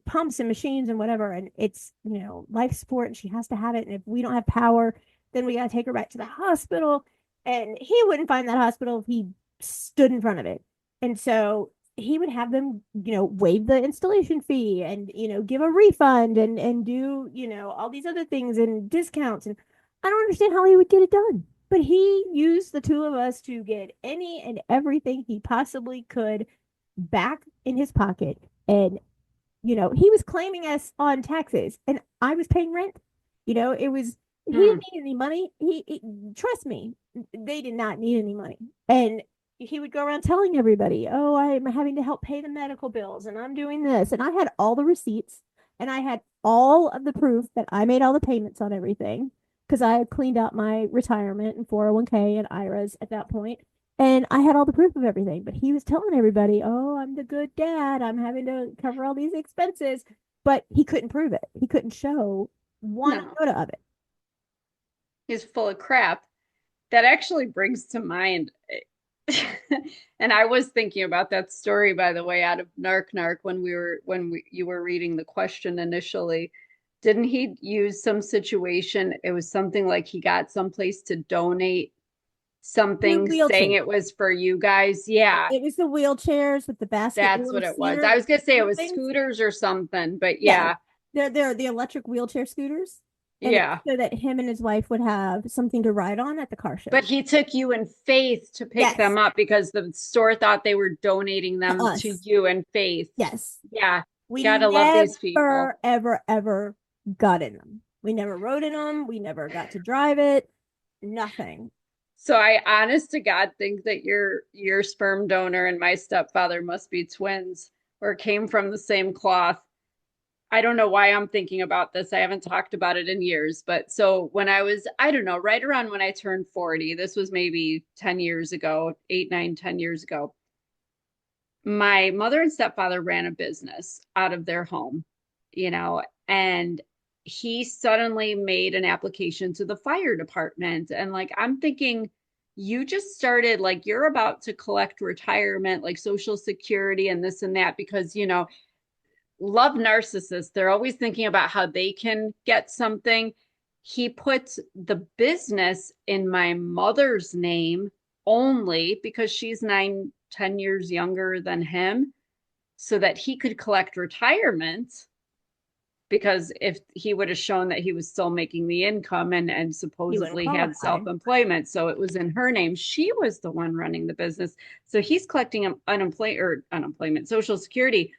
pumps and machines and whatever, and it's life support and she has to have it, and if we don't have power, then we got to take her back to the hospital. And he wouldn't find that hospital if he stood in front of it. And so he would have them waive the installation fee and give a refund and do all these other things and discounts. And I don't understand how he would get it done. But he used the two of us to get any and everything he possibly could back in his pocket. And, he was claiming us on taxes and I was paying rent. It was, he Hmm. didn't need any money. Trust me, they did not need any money. And he would go around telling everybody, "Oh, I'm having to help pay the medical bills and I'm doing this." And I had all the receipts and I had all of the proof that I made all the payments on everything because I had cleaned out my retirement and 401k and IRAs at that point. And I had all the proof of everything, but he was telling everybody, "Oh, I'm the good dad. I'm having to cover all these expenses." But he couldn't prove it. He couldn't show one No, iota of it. he's full of crap. That actually brings to mind, and I was thinking about that story, by the way, out of Narc you were reading the question initially. Didn't he use some situation? It was something like he got someplace to donate The something saying wheelchair. it was for you guys. Yeah, It was the wheelchairs with the basket that's what wheel it was. cedar I was gonna say it was things. scooters or something, but Yeah, yeah, they're the electric wheelchair scooters, and it's yeah. so that him and his wife would have something to ride on at the car But shows. he took you in faith to pick Yes, them up because the store thought they were donating to them to us. you in faith. Yes, Yeah, we gotta love these people. never, ever, ever got in them. We never rode in them. We never got to drive it. Nothing. So I honest to God think that your sperm donor and my stepfather must be twins or came from the same cloth. I don't know why I'm thinking about this. I haven't talked about it in years, but so when I was, I don't know, right around when I turned 40, this was maybe 10 years ago, 8, 9, 10 years ago. My mother and stepfather ran a business out of their home, and he suddenly made an application to the fire department. And like, I'm thinking, you just started, like, you're about to collect retirement, like Social Security and this and that, because, love narcissists. They're always thinking about how they can get something. He put the business in my mother's name only because she's 9, 10 years younger than him, so that he could collect retirement. Because if he would have shown that he was still making the income and He wouldn't supposedly had qualify. self-employment, so it was in her name, she was the one running the business. So he's collecting unemployment, Social Security.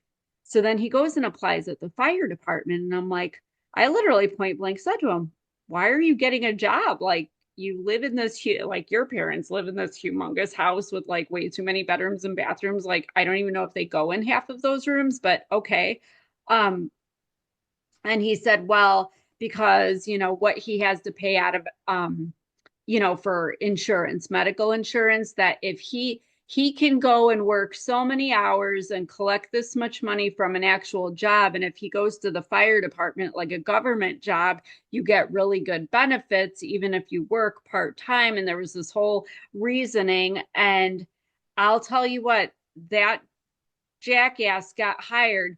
So then he goes and applies at the fire department, and I'm like, I literally point blank said to him, why are you getting a job? Like, you live in this, like, your parents live in this humongous house with like way too many bedrooms and bathrooms. Like, I don't even know if they go in half of those rooms, but okay. And he said, well, because, what he has to pay out of, for insurance, medical insurance, that if he can go and work so many hours and collect this much money from an actual job. And if he goes to the fire department, like a government job, you get really good benefits, even if you work part-time. And there was this whole reasoning. And I'll tell you what, that jackass got hired.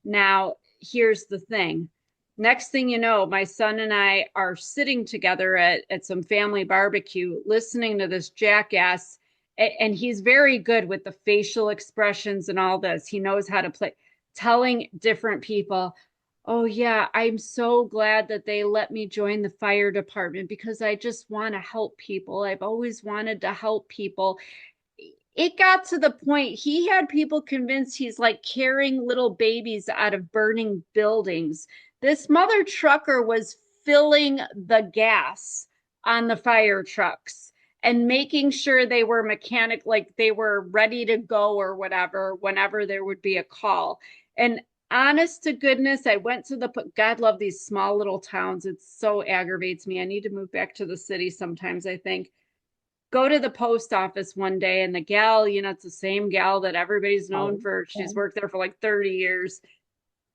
Now, here's the thing. Next thing you know, my son and I are sitting together at some family barbecue, listening to this jackass. And he's very good with the facial expressions and all this. He knows how to play, telling different people, oh, yeah, I'm so glad that they let me join the fire department because I just want to help people. I've always wanted to help people. It got to the point he had people convinced he's like carrying little babies out of burning buildings. This mother trucker was filling the gas on the fire trucks and making sure they were like they were ready to go or whatever, whenever there would be a call. And honest to goodness, I went to God love these small little towns. It so aggravates me. I need to move back to the city sometimes, I think. Go to the post office one day, and the gal, it's the same gal that everybody's known Oh, for. yeah. She's worked there for like 30 years.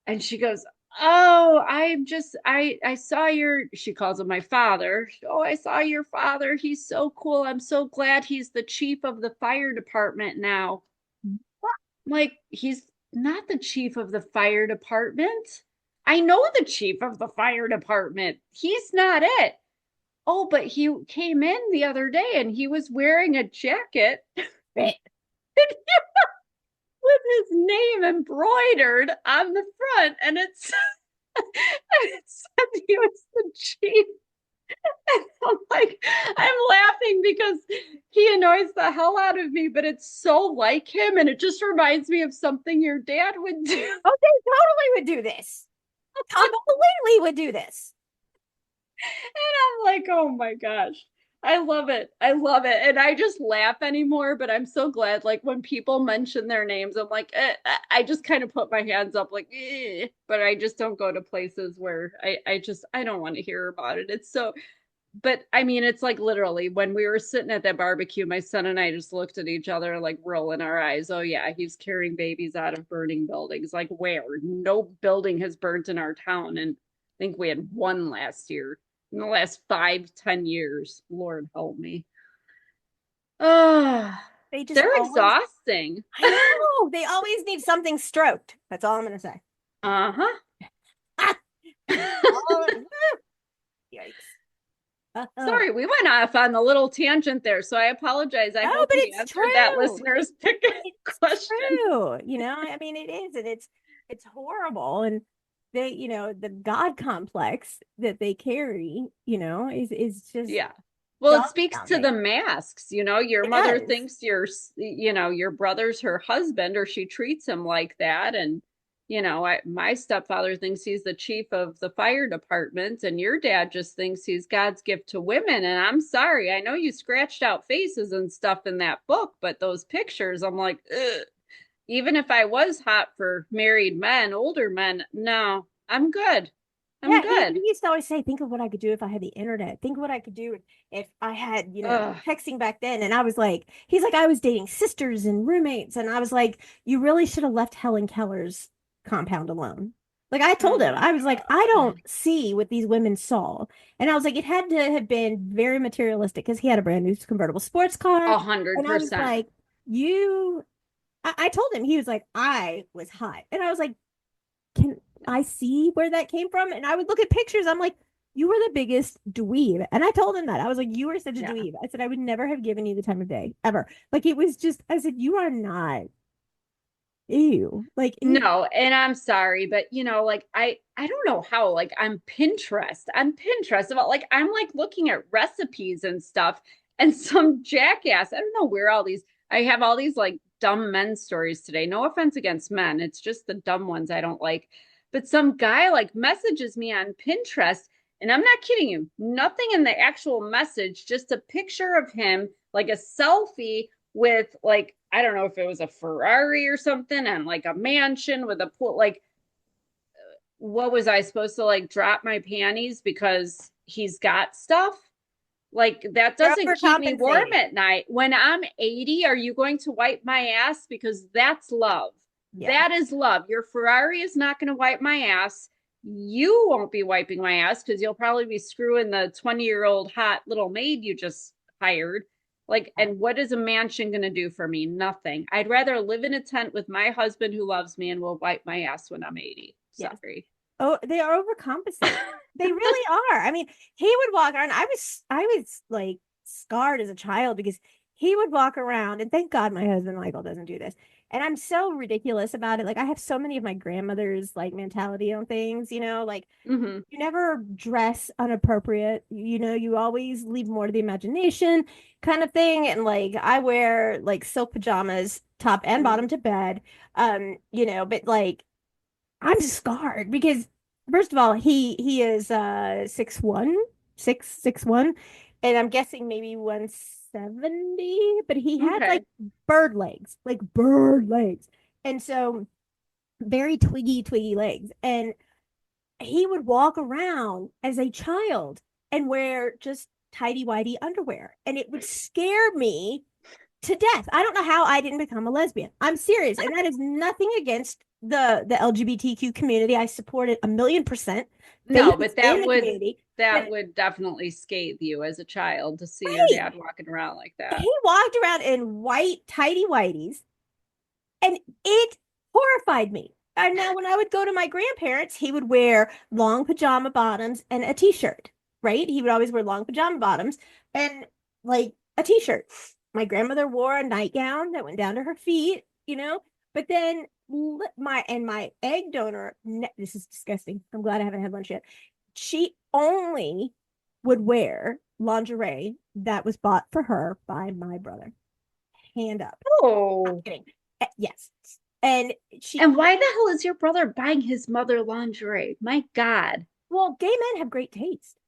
And she goes, oh, I saw she calls him my father. Oh, I saw your father. He's so cool. I'm so glad he's the chief of the fire department now. I'm like, he's not the chief of the fire department. I know the chief of the fire department. He's not it. Oh, but he came in the other day and he was wearing a jacket Right. with his name embroidered on the front, and it said he was the chief. And I'm like, I'm laughing because he annoys the hell out of me, but it's so like him, and it just reminds me of something your dad would do. Oh, they totally would do this. Completely would do this. I'm like, oh my gosh. I love it. I love it. And I just laugh anymore, but I'm so glad. Like, when people mention their names, I'm like, I just kind of put my hands up, like, but I just don't go to places where I don't want to hear about it. It's so, but I mean, it's like literally when we were sitting at that barbecue, my son and I just looked at each other, like rolling our eyes. Oh, yeah, he's carrying babies out of burning buildings. Like, where? No building has burnt in our town. And I think we had one last year, in the last 5, 10 years. Lord help me. Oh, They just they're always, exhausting. I know, they always need something stroked. That's all I'm going to say. Uh-huh. Ah, oh, yikes. Sorry, we went off on a little tangent there, so I apologize. I No, hope but we it's answered that true. listener's It's question. true. I mean, it is, and it's horrible. And the God complex that they carry, is just Yeah. Well, it speaks to dumbfounding. the masks. Your It mother does. thinks your brother's her husband, or she treats him like that. And, my stepfather thinks he's the chief of the fire department, and your dad just thinks he's God's gift to women. And I'm sorry, I know you scratched out faces and stuff in that book, but those pictures, I'm like, ugh. Even if I was hot for married men, older men, no, I'm good. I'm Yeah, he good. used to always say, think of what I could do if I had the internet. Think of what I could do if I had, Ugh. texting back then. And I was like, he's like, I was dating sisters and roommates. And I was like, you really should have left Helen Keller's compound alone. Like I Oh told him, my I was like, I God. don't see what these women saw. And I was like, it had to have been very materialistic because he had a brand new convertible sports car. A hundred And I was percent. like, I told him, he was like, I was hot. And I was like, can I see where that came from? And I would look at pictures. I'm like, you were the biggest dweeb. And I told him that. I was like, you were such a Yeah. dweeb. I said, I would never have given you the time of day ever. Like, it was just, I said, you are not, ew. Like, ew. No, and I'm sorry, but like I don't know how, like I'm Pinterest about, like I'm like looking at recipes and stuff, and some jackass, I don't know where all these, I have all these like dumb men stories today. No offense against men, it's just the dumb ones I don't like. But some guy like messages me on Pinterest, and I'm not kidding you, nothing in the actual message, just a picture of him, like a selfie with, like, I don't know if it was a Ferrari or something, and like a mansion with a pool. Like, what was I supposed to, like, drop my panties because he's got stuff? Like, that You're doesn't keep me warm overcompensating. at night. When I'm 80, are you going to wipe my ass? Because that's love. Yeah. That is love. Your Ferrari is not going to wipe my ass. You won't be wiping my ass because you'll probably be screwing the 20-year-old hot little maid you just hired. Like, and what is a mansion going to do for me? Nothing. I'd rather live in a tent with my husband who loves me and will wipe my ass when I'm 80. Yes. Sorry. Oh, they are overcompensating. They really are. I mean, he would walk around. I was like scarred as a child because he would walk around, and thank God my husband Michael doesn't do this. And I'm so ridiculous about it. Like I have so many of my grandmother's like mentality on things, like Hmm. you never dress inappropriate. You always leave more to the imagination kind of thing. And like I wear like silk pajamas, top and bottom to bed. But like I'm scarred because first of all, he is 6'1", 6'1", and I'm guessing maybe 170, but he had Okay. like bird legs. And so very twiggy legs. And he would walk around as a child and wear just tidy whitey underwear. And it would scare me to death. I don't know how I didn't become a lesbian. I'm serious. And that is nothing against the LGBTQ community. I support it 1,000,000%. Faith No, is but in that the would community. that But would definitely scathe you as a child to see your right, dad walking around like that. he walked around in white tidy whities and it horrified me. And now when I would go to my grandparents, he would wear long pajama bottoms and a t-shirt, right? He would always wear long pajama bottoms and like a t-shirt. My grandmother wore a nightgown that went down to her feet. But then my egg donor, this is disgusting. I'm glad I haven't had lunch yet. She only would wear lingerie that was bought for her by my brother. Hand up. Not Oh, kidding. Yes. And she, and why the hell is your brother buying his mother lingerie? My God. well, gay men have great taste.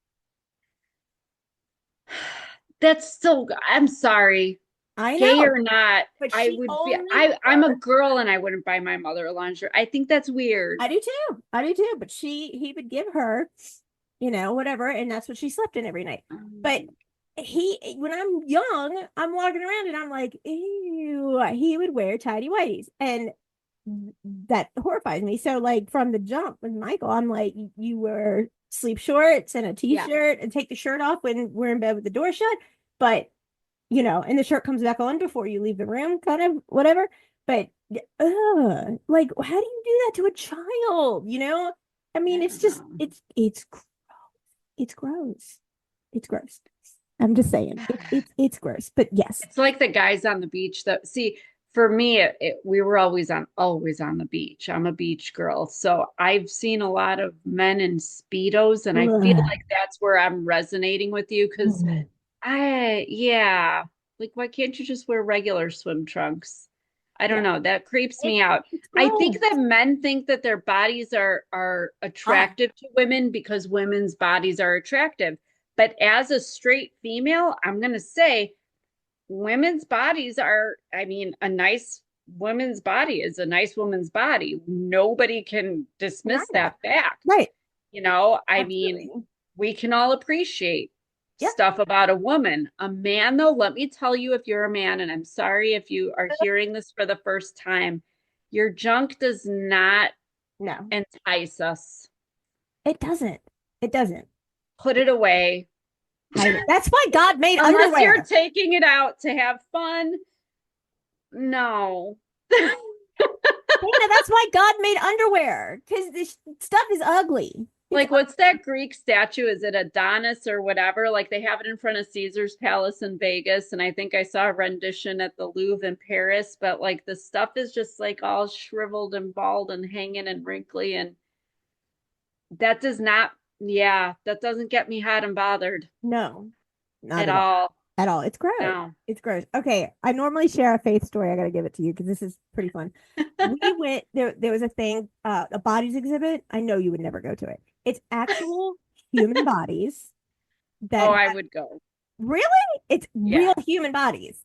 That's so, I'm sorry. I Gay know, or not, but I she would be, only I'm a wore. girl and I wouldn't buy my mother a lingerie. I think that's weird. I do too. I do too. But he would give her, whatever, and that's what she slept in every night. But when I'm young, I'm walking around and I'm like, ew. He would wear tidy whities, and that horrifies me. So, like from the jump with Michael, I'm like, you wear sleep shorts and a Yeah. t-shirt, and take the shirt off when we're in bed with the door shut. But and the shirt comes back on before you leave the room, kind of whatever. But like, how do you do that to a child? I I mean, it's don't just know. it's gross. It's gross. I'm just saying, it's gross. But yes, It's like the guys on the beach that, see, for me, we were always on the beach. I'm a beach girl. So I've seen a lot of men in Speedos, and I feel ugh, like that's where I'm resonating with you because yeah, like, why can't you just wear regular swim trunks? I don't Yeah. know. That creeps It, me out. it's I think gross. that men think that their bodies are Hot. attractive to women because women's bodies are attractive. But as a straight female, I'm going to say women's bodies are, I mean, a nice woman's body is a nice woman's body. Nobody can Deny dismiss that. that fact. Right. I mean, Absolutely. we can all appreciate Yeah. stuff about a woman. A man, though, let me tell you, if you're a man, and I'm sorry if you are hearing this for the first time, your junk does not No, entice us. it doesn't. It doesn't. Put it away. Hide it. That's why God made Unless you're underwear. taking it out to have fun. No. Dana, that's why God made underwear. Because this stuff is ugly. It's Like, what's that Greek statue? Is it Adonis or whatever? Like, they have it in front of Caesar's Palace in Vegas. And I think I saw a rendition at the Louvre in Paris. But like, the stuff is just like all shriveled and bald and hanging and wrinkly. And that does not, yeah, that doesn't get me hot and bothered no, not at at all. all. At all. It's gross. No. It's gross. Okay. I normally share a faith story. I gotta give it to you because this is pretty fun. We went there was a thing, a bodies exhibit. I know you would never go to it. It's actual human bodies Oh, that I would go. really it's real Yeah. human bodies.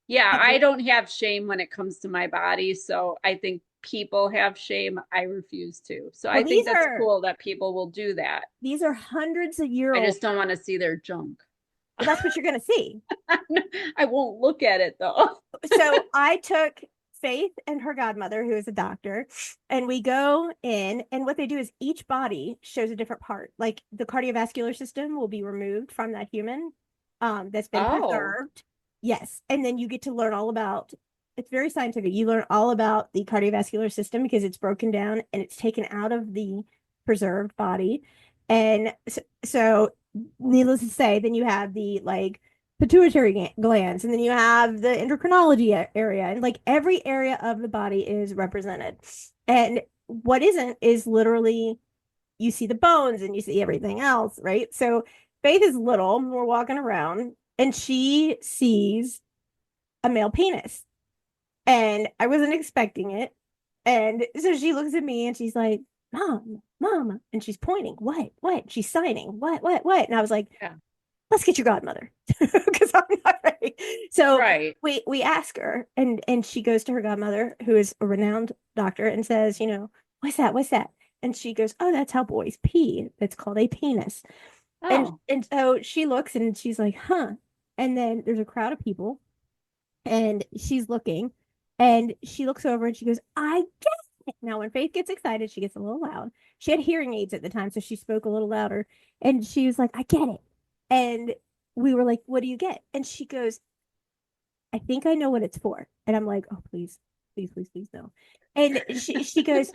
Yeah. And I don't have shame when it comes to my body. So I think people have shame. I refuse to. So well I think these that's are cool that people will do that. these are hundreds of year I old. just don't want to see their junk. Well, that's what you're gonna see. I won't look at it though. So I took Faith and her godmother, who is a doctor, and we go in, and what they do is each body shows a different part. Like the cardiovascular system will be removed from that human that's been Oh, preserved. Yes. And then you get to learn all about it's very scientific. You learn all about the cardiovascular system because it's broken down and it's taken out of the preserved body. And so needless to say, then you have the like pituitary glands, and then you have the endocrinology area, and like every area of the body is represented. And what isn't is literally you see the bones and you see everything else, right? So Faith is little, we're walking around, and she sees a male penis. And I wasn't expecting it. And so she looks at me and she's like, Mom, Mom. And she's pointing, what? She's signing, what? And I was like, yeah. let's get your godmother because I'm not ready. So Right. we ask her, and she goes to her godmother, who is a renowned doctor, and says, what's that? What's that? And she goes, oh, that's how boys pee. That's called a penis. And Oh, and so she looks and she's like, huh. And then there's a crowd of people, and she's looking, and she looks over and she goes, I get it. Now, when Faith gets excited, she gets a little loud. She had hearing aids at the time, so she spoke a little louder. And she was like, I get it. And we were like, what do you get? And she goes, I think I know what it's for. And I'm like, oh, please, please, please, please, no. And she goes,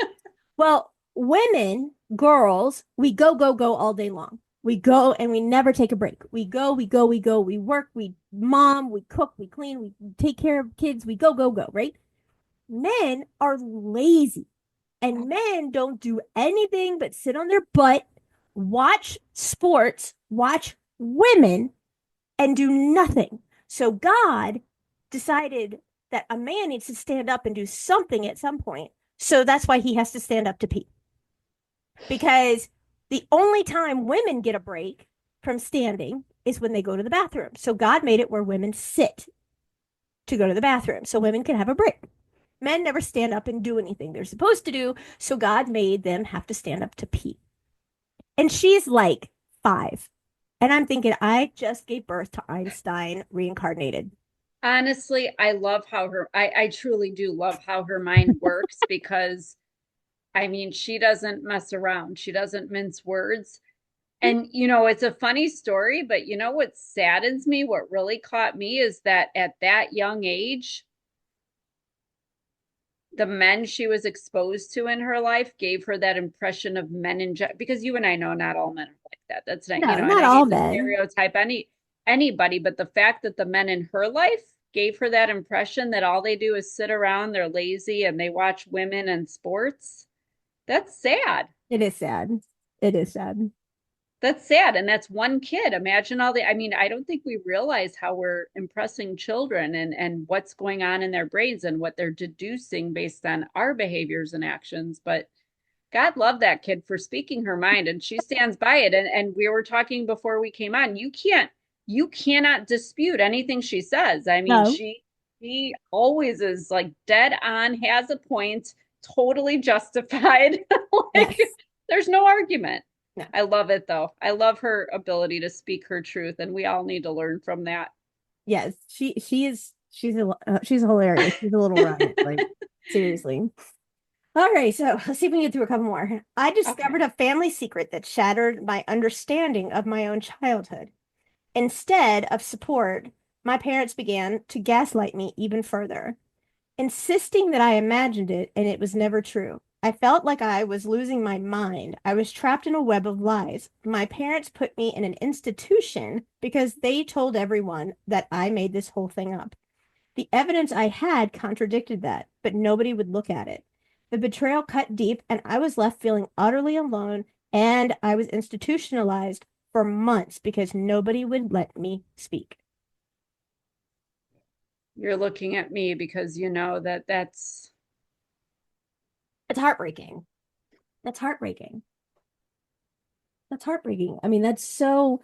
well, women, girls, we go, go, go all day long. We go and we never take a break. We go, we go, we go, we work, we mom, we cook, we clean, we take care of kids, we go, go, go, right? Men are lazy, and men don't do anything but sit on their butt, watch sports, watch women, and do nothing. So God decided that a man needs to stand up and do something at some point. So that's why he has to stand up to pee. Because the only time women get a break from standing is when they go to the bathroom. So God made it where women sit to go to the bathroom so women can have a break. Men never stand up and do anything they're supposed to do. So God made them have to stand up to pee. And she's like 5. And I'm thinking, I just gave birth to Einstein reincarnated. honestly, I love how I truly do love how her mind works because I mean, she doesn't mess around. She doesn't mince words. And it's a funny story, but what saddens me, what really caught me is that at that young age, the men she was exposed to in her life gave her that impression of men in general, because you and I know not all men are like that. That's not, No, and not I all hate to men. stereotype anybody, but the fact that the men in her life gave her that impression that all they do is sit around, they're lazy, and they watch women and sports, that's sad. It is sad. It is sad. That's sad. And that's one kid. Imagine all the, I mean, I don't think we realize how we're impressing children and what's going on in their brains and what they're deducing based on our behaviors and actions. But God love that kid for speaking her mind and she stands by it. And we were talking before we came on. You cannot dispute anything she says. I mean, No. she always is like dead on, has a point, totally justified. Like Yes. there's no argument. No. I love it though. I love her ability to speak her truth, and we all need to learn from that. Yes. She's hilarious. She's a little riot. Like seriously. All right, so let's see if we can get through a couple more. I Okay. discovered a family secret that shattered my understanding of my own childhood. Instead of support, my parents began to gaslight me even further, insisting that I imagined it and it was never true. I felt like I was losing my mind. I was trapped in a web of lies. My parents put me in an institution because they told everyone that I made this whole thing up. The evidence I had contradicted that, but nobody would look at it. The betrayal cut deep, and I was left feeling utterly alone, and I was institutionalized for months because nobody would let me speak. You're looking at me because you know that It's heartbreaking. That's heartbreaking. That's heartbreaking. I mean, that's so,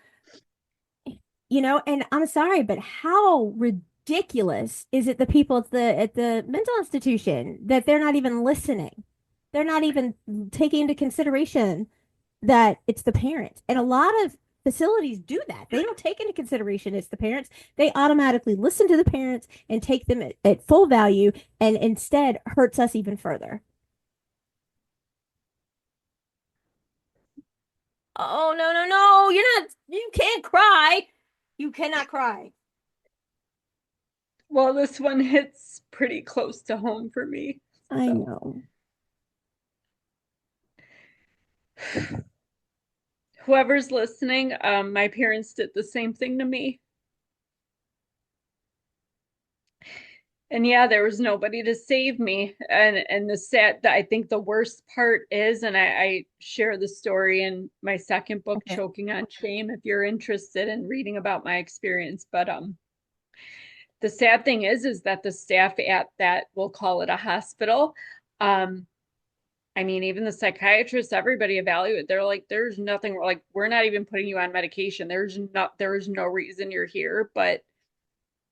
and I'm sorry, but how ridiculous is it the people at the mental institution that they're not even listening? They're not even taking into consideration that it's the parents. And a lot of facilities do that. They don't take into consideration it's the parents. They automatically listen to the parents and take them at full value and instead hurts us even further. Oh, no, no, no. You can't cry. You cannot cry. well, this one hits pretty close to home for me. I So, know. whoever's listening, my parents did the same thing to me. And yeah, there was nobody to save me. And the sad, I think the worst part is, and I share the story in my second book, Okay. Choking on Shame, if you're interested in reading about my experience. But the sad thing is that the staff at that, we'll call it a hospital, um, I mean, even the psychiatrists, everybody evaluate. They're like, there's nothing like we're not even putting you on medication. There is no reason you're here. But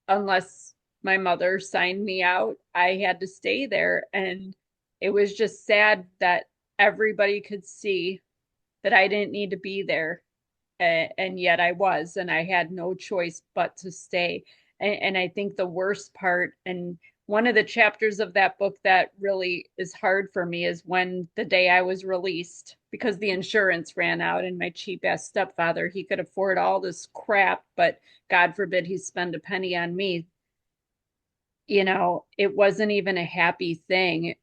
unless my mother signed me out, I had to stay there. And it was just sad that everybody could see that I didn't need to be there. And yet I was, and I had no choice but to stay. And I think the worst part, and one of the chapters of that book that really is hard for me is when the day I was released because the insurance ran out and my cheap ass stepfather, he could afford all this crap, but God forbid he spend a penny on me. It wasn't even a happy thing.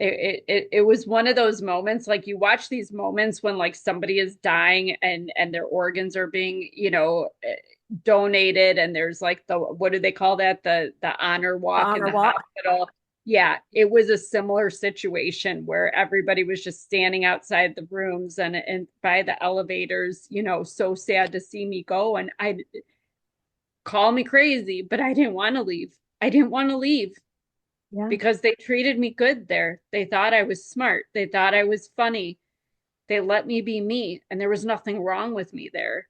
It was one of those moments like you watch these moments when like somebody is dying and their organs are being donated and there's like the what do they call that, the honor The walk in honor the walk. hospital. Yeah, it was a similar situation where everybody was just standing outside the rooms and by the elevators, so sad to see me go. And I call me crazy, but I didn't want to leave. I didn't want to leave Yeah. because they treated me good there. They thought I was smart. They thought I was funny. They let me be me, and there was nothing wrong with me there.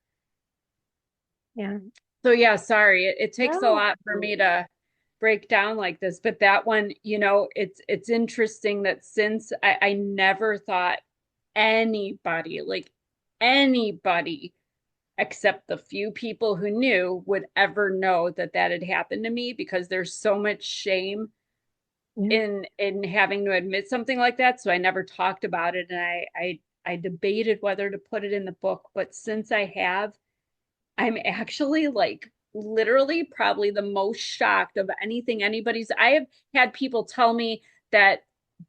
Yeah. So yeah, sorry. It takes a No. lot for me to break down like this, but that one, it's interesting that since I never thought anybody, like anybody except the few people who knew would ever know that that had happened to me because there's so much shame Yeah. in having to admit something like that. So I never talked about it, and I debated whether to put it in the book. But since I have, I'm actually like literally probably the most shocked of anything anybody's. I have had people tell me that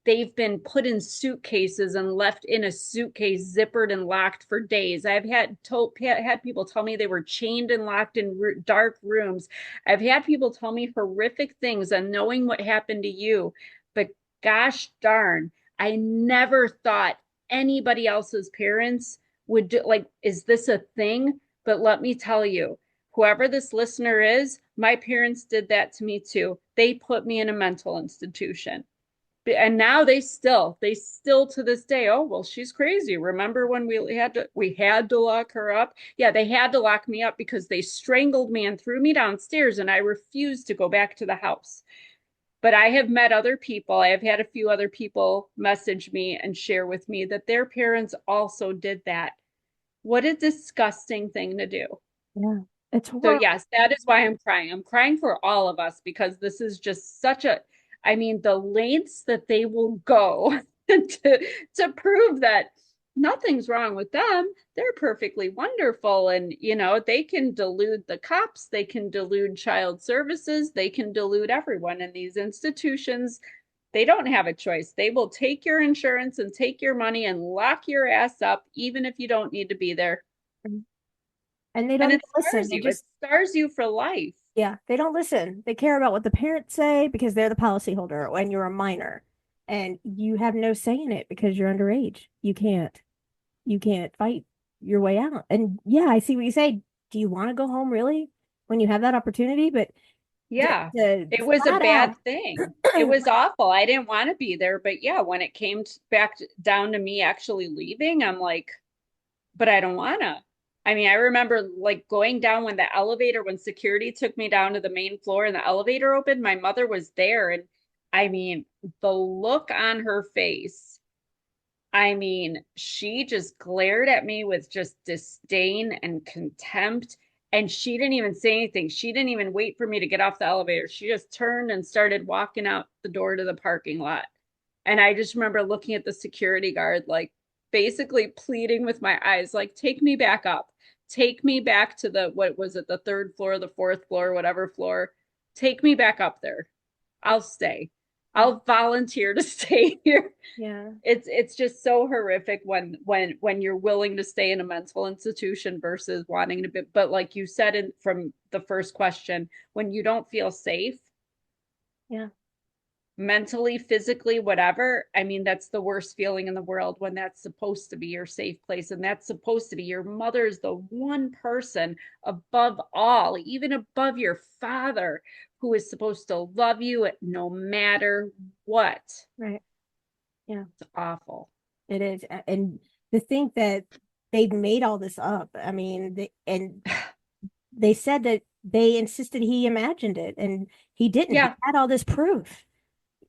they've been put in suitcases and left in a suitcase zippered and locked for days. I've had people tell me they were chained and locked in dark rooms. I've had people tell me horrific things and knowing what happened to you. But gosh darn, I never thought anybody else's parents would do. Like, is this a thing? But let me tell you, whoever this listener is, my parents did that to me too. They put me in a mental institution. And now they still to this day, oh well, she's crazy. Remember when we had to lock her up? Yeah, they had to lock me up because they strangled me and threw me downstairs, and I refused to go back to the house. But I have met other people. I have had a few other people message me and share with me that their parents also did that. What a disgusting thing to do. Yeah. It's So horrible. yes, that is why I'm crying. I'm crying for all of us because this is just such a, I mean, the lengths that they will go to prove that nothing's wrong with them. They're perfectly wonderful. And, they can delude the cops, they can delude child services, they can delude everyone in these institutions. They don't have a choice. They will take your insurance and take your money and lock your ass up, even if you don't need to be there. And they don't And even it listen. scars They you. It just, scars you for life. yeah, they don't listen. They care about what the parents say because they're the policyholder when you're a minor. And you have no say in it because you're underage. You can't fight your way out. And yeah, I see what you say. Do you want to go home really when you have that opportunity? But Yeah, the it was a flat out, bad thing. It was awful. I didn't want to be there, but yeah, when it came back down to me actually leaving, I'm like, but I don't wanna. I mean, I remember like going down when security took me down to the main floor and the elevator opened, my mother was there. And I mean, the look on her face, I mean, she just glared at me with just disdain and contempt. And she didn't even say anything. She didn't even wait for me to get off the elevator. She just turned and started walking out the door to the parking lot. And I just remember looking at the security guard, like basically pleading with my eyes, like, take me back up. Take me back to what was it, the third floor, the fourth floor, whatever floor. Take me back up there. I'll stay. yeah, I'll volunteer to stay here. yeah, It's just so horrific when you're willing to stay in a mental institution versus wanting to be, but like you said from the first question, when you don't feel safe yeah, mentally, physically, whatever, I mean, that's the worst feeling in the world when that's supposed to be your safe place. And that's supposed to be your mother's the one person above all, even above your father, who is supposed to love you no matter what. right. Yeah, It's awful. it is. And to think that they've made all this up. I mean, they said that they insisted he imagined it and he didn't. He Yeah, had all this proof.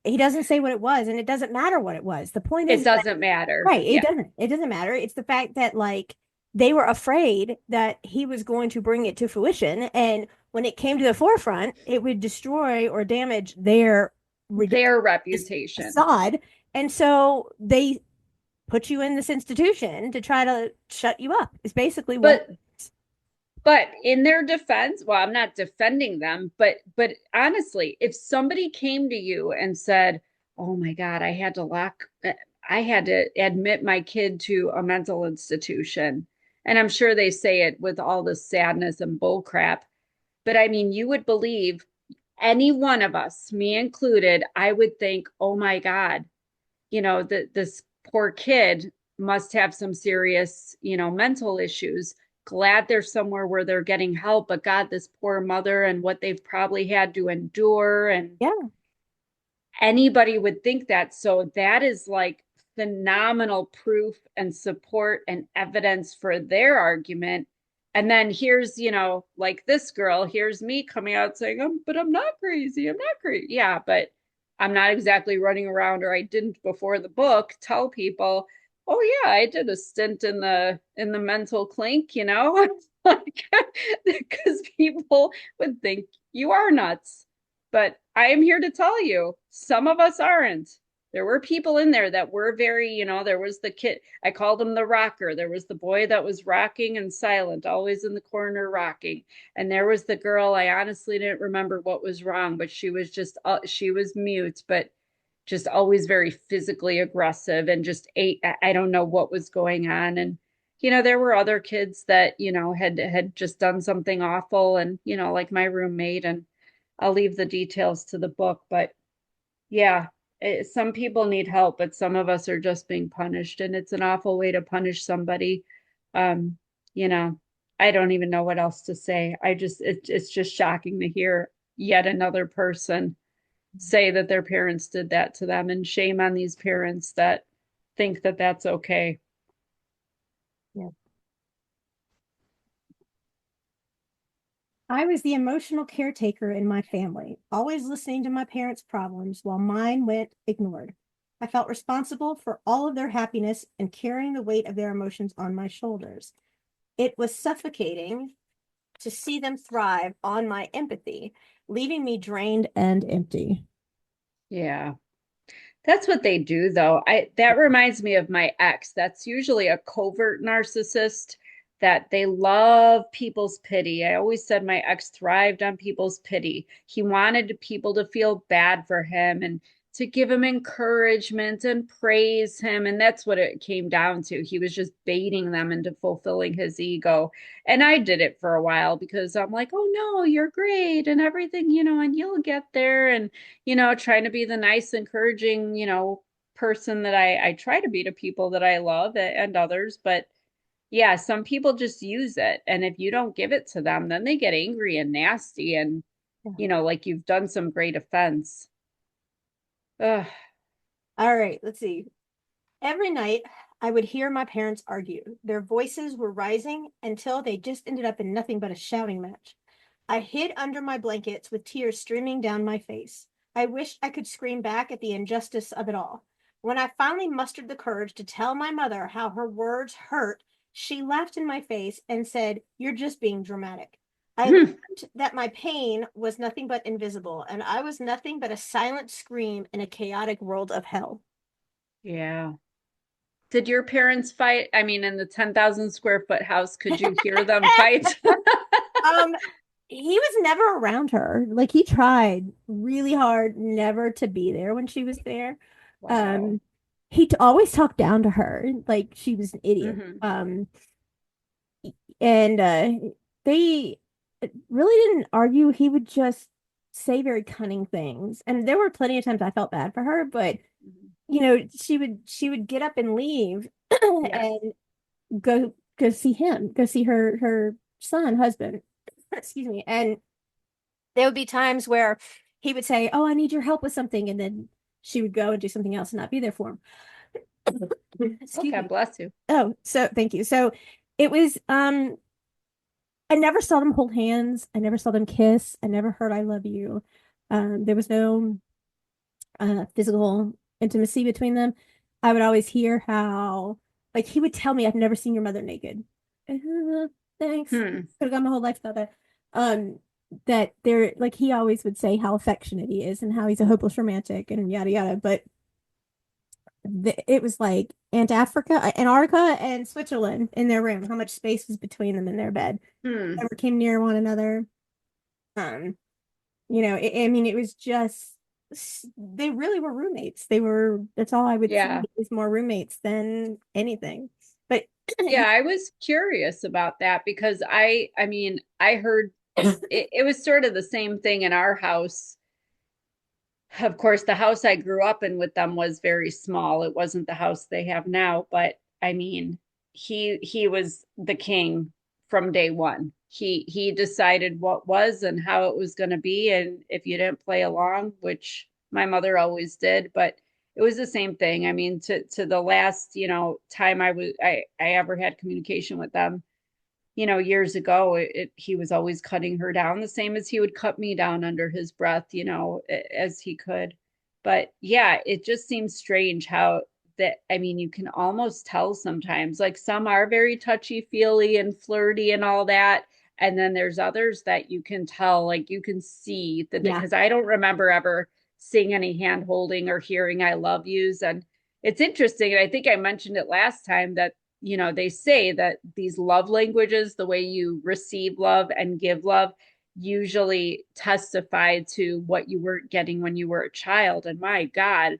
He doesn't say what it was, and it doesn't matter what it was. The point it is that, doesn't matter. right, it Yeah. doesn't. It doesn't matter. It's the fact that like they were afraid that he was going to bring it to fruition, and when it came to the forefront, it would destroy or damage their ridiculous Their reputation. facade. And so they put you in this institution to try to shut you up. It's basically what But but in their defense, well, I'm not defending them, but honestly, if somebody came to you and said, "Oh my God, I had to admit my kid to a mental institution," and I'm sure they say it with all the sadness and bull crap, but I mean, you would believe any one of us, me included, I would think, "Oh my God, this poor kid must have some serious, mental issues. Glad they're somewhere where they're getting help, but God, this poor mother and what they've probably had to endure." And yeah, anybody would think that. So that is like phenomenal proof and support and evidence for their argument. And then here's, like this girl, here's me coming out saying, but I'm not crazy. I'm not crazy. Yeah, but I'm not exactly running around, or I didn't before the book tell people, oh yeah, I did a stint in the mental clink, like because people would think you are nuts. But I am here to tell you, some of us aren't. There were people in there that were very, there was the kid, I called him the rocker. There was the boy that was rocking and silent, always in the corner rocking. And there was the girl, I honestly didn't remember what was wrong, but she was mute, but just always very physically aggressive and just I don't know what was going on. And, there were other kids that, had just done something awful and, like my roommate, and I'll leave the details to the book, but yeah, some people need help, but some of us are just being punished, and it's an awful way to punish somebody. Um, you know, I don't even know what else to say. It's just shocking to hear yet another person say that their parents did that to them, and shame on these parents that think that that's okay. Yeah. I was the emotional caretaker in my family, always listening to my parents' problems while mine went ignored. I felt responsible for all of their happiness and carrying the weight of their emotions on my shoulders. It was suffocating to see them thrive on my empathy, leaving me drained and empty. Yeah. That's what they do though. I that reminds me of my ex. That's usually a covert narcissist that they love people's pity. I always said my ex thrived on people's pity. He wanted people to feel bad for him and to give him encouragement and praise him. And that's what it came down to. He was just baiting them into fulfilling his ego. And I did it for a while because I'm like, oh no, you're great and everything, and you'll get there. And trying to be the nice, encouraging, person that I try to be to people that I love and others. But yeah, some people just use it. And if you don't give it to them, then they get angry and nasty and, Yeah. like you've done some great offense. Ugh. All right, let's see. Every night, I would hear my parents argue. Their voices were rising until they just ended up in nothing but a shouting match. I hid under my blankets with tears streaming down my face. I wished I could scream back at the injustice of it all. When I finally mustered the courage to tell my mother how her words hurt, she laughed in my face and said, "You're just being dramatic." I learned that my pain was nothing but invisible, and I was nothing but a silent scream in a chaotic world of hell. Yeah. Did your parents fight? I mean, in the 10,000 square foot house, could you hear them fight? Um, he was never around her. Like he tried really hard never to be there when she was there. Wow. Um, always talked down to her like she was an idiot. Hmm. And they really didn't argue. He would just say very cunning things. And there were plenty of times I felt bad for her, but she would get up and leave Yes. and go see him, go see her son, husband. Excuse me. And there would be times where he would say, "Oh, I need your help with something," and then she would go and do something else and not be there for him. Oh, Excuse God me. bless you. Oh, so thank you. So it was I never saw them hold hands. I never saw them kiss. I never heard "I love you." There was no physical intimacy between them. I would always hear how, like, he would tell me, "I've never seen your mother naked." Thanks. Hmm. Could have gone my whole life without that. Um, that they're like he always would say how affectionate he is and how he's a hopeless romantic and yada yada. But it was like Antarctica, and Switzerland in their room. How much space was between them in their bed? Hmm. Never came near one another. Um, I mean, it was just they really were roommates. That's all I would see Yeah. is more roommates than anything. But Yeah, I was curious about that because I mean, I heard it was sort of the same thing in our house. Of course, the house I grew up in with them was very small. It wasn't the house they have now, but I mean, he was the king from day one. He decided what was and how it was going to be, and if you didn't play along, which my mother always did, but it was the same thing. I mean, to the last, time I ever had communication with them, years ago, he was always cutting her down the same as he would cut me down under his breath, as he could. But yeah, it just seems strange how that, I mean, you can almost tell sometimes, like some are very touchy feely and flirty and all that. And then there's others that you can tell, like you can see that, yeah, because I don't remember ever seeing any hand holding or hearing I love yous. And it's interesting. And I think I mentioned it last time that they say that these love languages, the way you receive love and give love, usually testify to what you weren't getting when you were a child. And my God,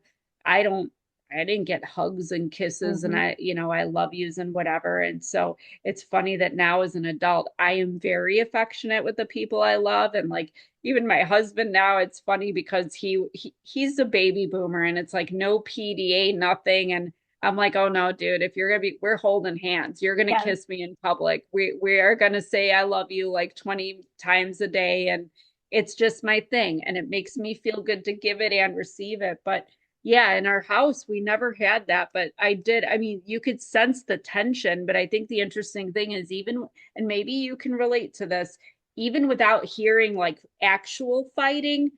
I don't, I didn't get hugs and kisses and Hmm. I love yous and whatever. And so it's funny that now as an adult, I am very affectionate with the people I love. And like even my husband now, it's funny because he's a baby boomer and it's like no PDA, nothing. And I'm like, oh no, dude, if you're gonna be, we're holding hands. You're gonna Yeah. kiss me in public. We are gonna say I love you like 20 times a day. And it's just my thing. And it makes me feel good to give it and receive it. But yeah, in our house, we never had that, but I did. I mean, you could sense the tension, but I think the interesting thing is even, and maybe you can relate to this, even without hearing like actual fighting,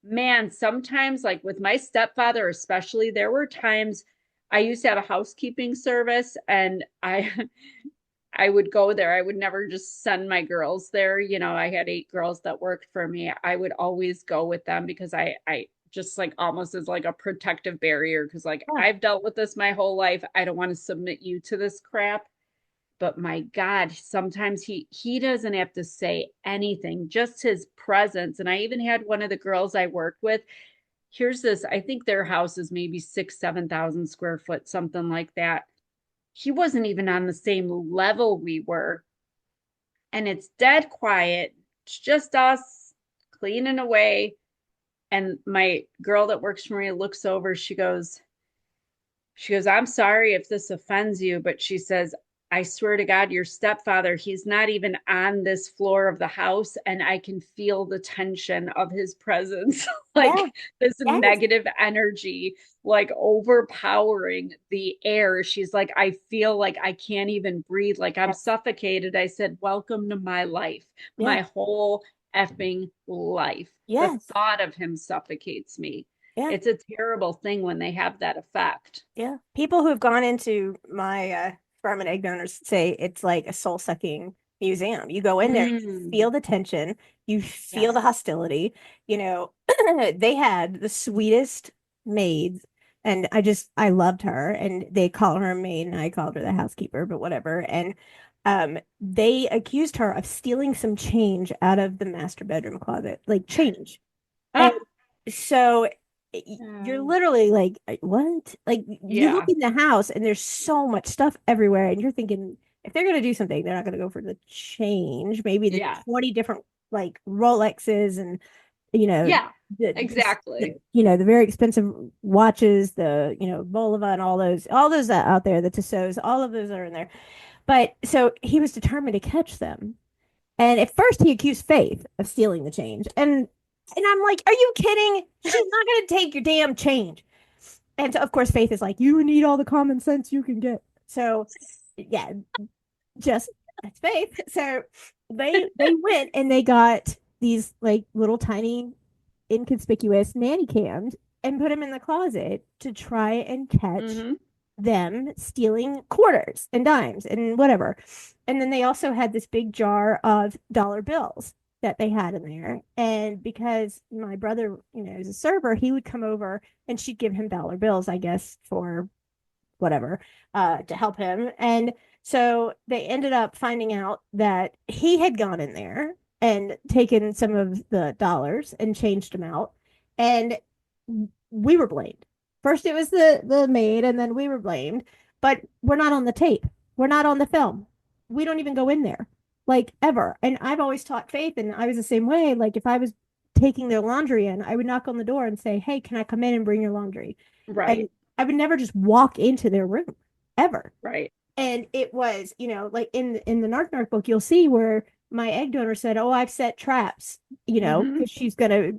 man, sometimes like with my stepfather, especially, there were times I used to have a housekeeping service and I would go there. I would never just send my girls there. I had 8 girls that worked for me. I would always go with them because I just like almost as like a protective barrier because like Yeah. I've dealt with this my whole life. I don't want to submit you to this crap. But my God, sometimes he doesn't have to say anything, just his presence. And I even had one of the girls I worked with. Here's this, I think their house is maybe 7,000 square foot, something like that. He wasn't even on the same level we were, and it's dead quiet. It's just us cleaning away. And my girl that works for me looks over. She goes, I'm sorry if this offends you, but she says, I swear to God, your stepfather, he's not even on this floor of the house, and I can feel the tension of his presence, Yeah. like this Yes. negative energy, like overpowering the air. She's like, I feel like I can't even breathe, like I'm Yes. suffocated. I said, welcome to my life, Yeah. my whole effing life. The Yes. thought of him suffocates me. Yeah. It's a terrible thing when they have that effect. Yeah. People who've gone into my sperm and egg donors say it's like a soul-sucking museum. You go in there, you Mm, feel the tension, you feel the yes. hostility. You know, they had the sweetest maids, and I loved her, and they call her a maid, and I called her the housekeeper, but whatever. And they accused her of stealing some change out of the master bedroom closet, like change. And Ah, so you're oh, literally like, what? Like you look yeah. in the house and there's so much stuff everywhere, and you're thinking if they're gonna do something, they're not gonna go for the change, maybe the Yeah. 20 different like Rolexes and you know Yeah. the Exactly. the very expensive watches, the Volva and all those out there, the Tussauds, all of those are in there. But so he was determined to catch them. And at first he accused Faith of stealing the change. And I'm like, are you kidding? She's not gonna take your damn change. And so of course Faith is like, you need all the common sense you can get. So yeah, just that's Faith. So they went and they got these like little tiny inconspicuous nanny cams and put them in the closet to try and catch Hmm. them stealing quarters and dimes and whatever. And then they also had this big jar of dollar bills that they had in there. And because my brother, is a server, he would come over and she'd give him dollar bills, I guess, for whatever, to help him. And so they ended up finding out that he had gone in there and taken some of the dollars and changed them out. And we were blamed. First it was the maid, and then we were blamed. But we're not on the tape. We're not on the film. We don't even go in there, like, ever. And I've always taught Faith, and I was the same way. Like if I was taking their laundry in, I would knock on the door and say, "Hey, can I come in and bring your laundry?" And Right. I would never just walk into their room ever. Right. And it was, like in the Narc book, you'll see where my egg donor said, "Oh, I've set traps, Hmm. because she's gonna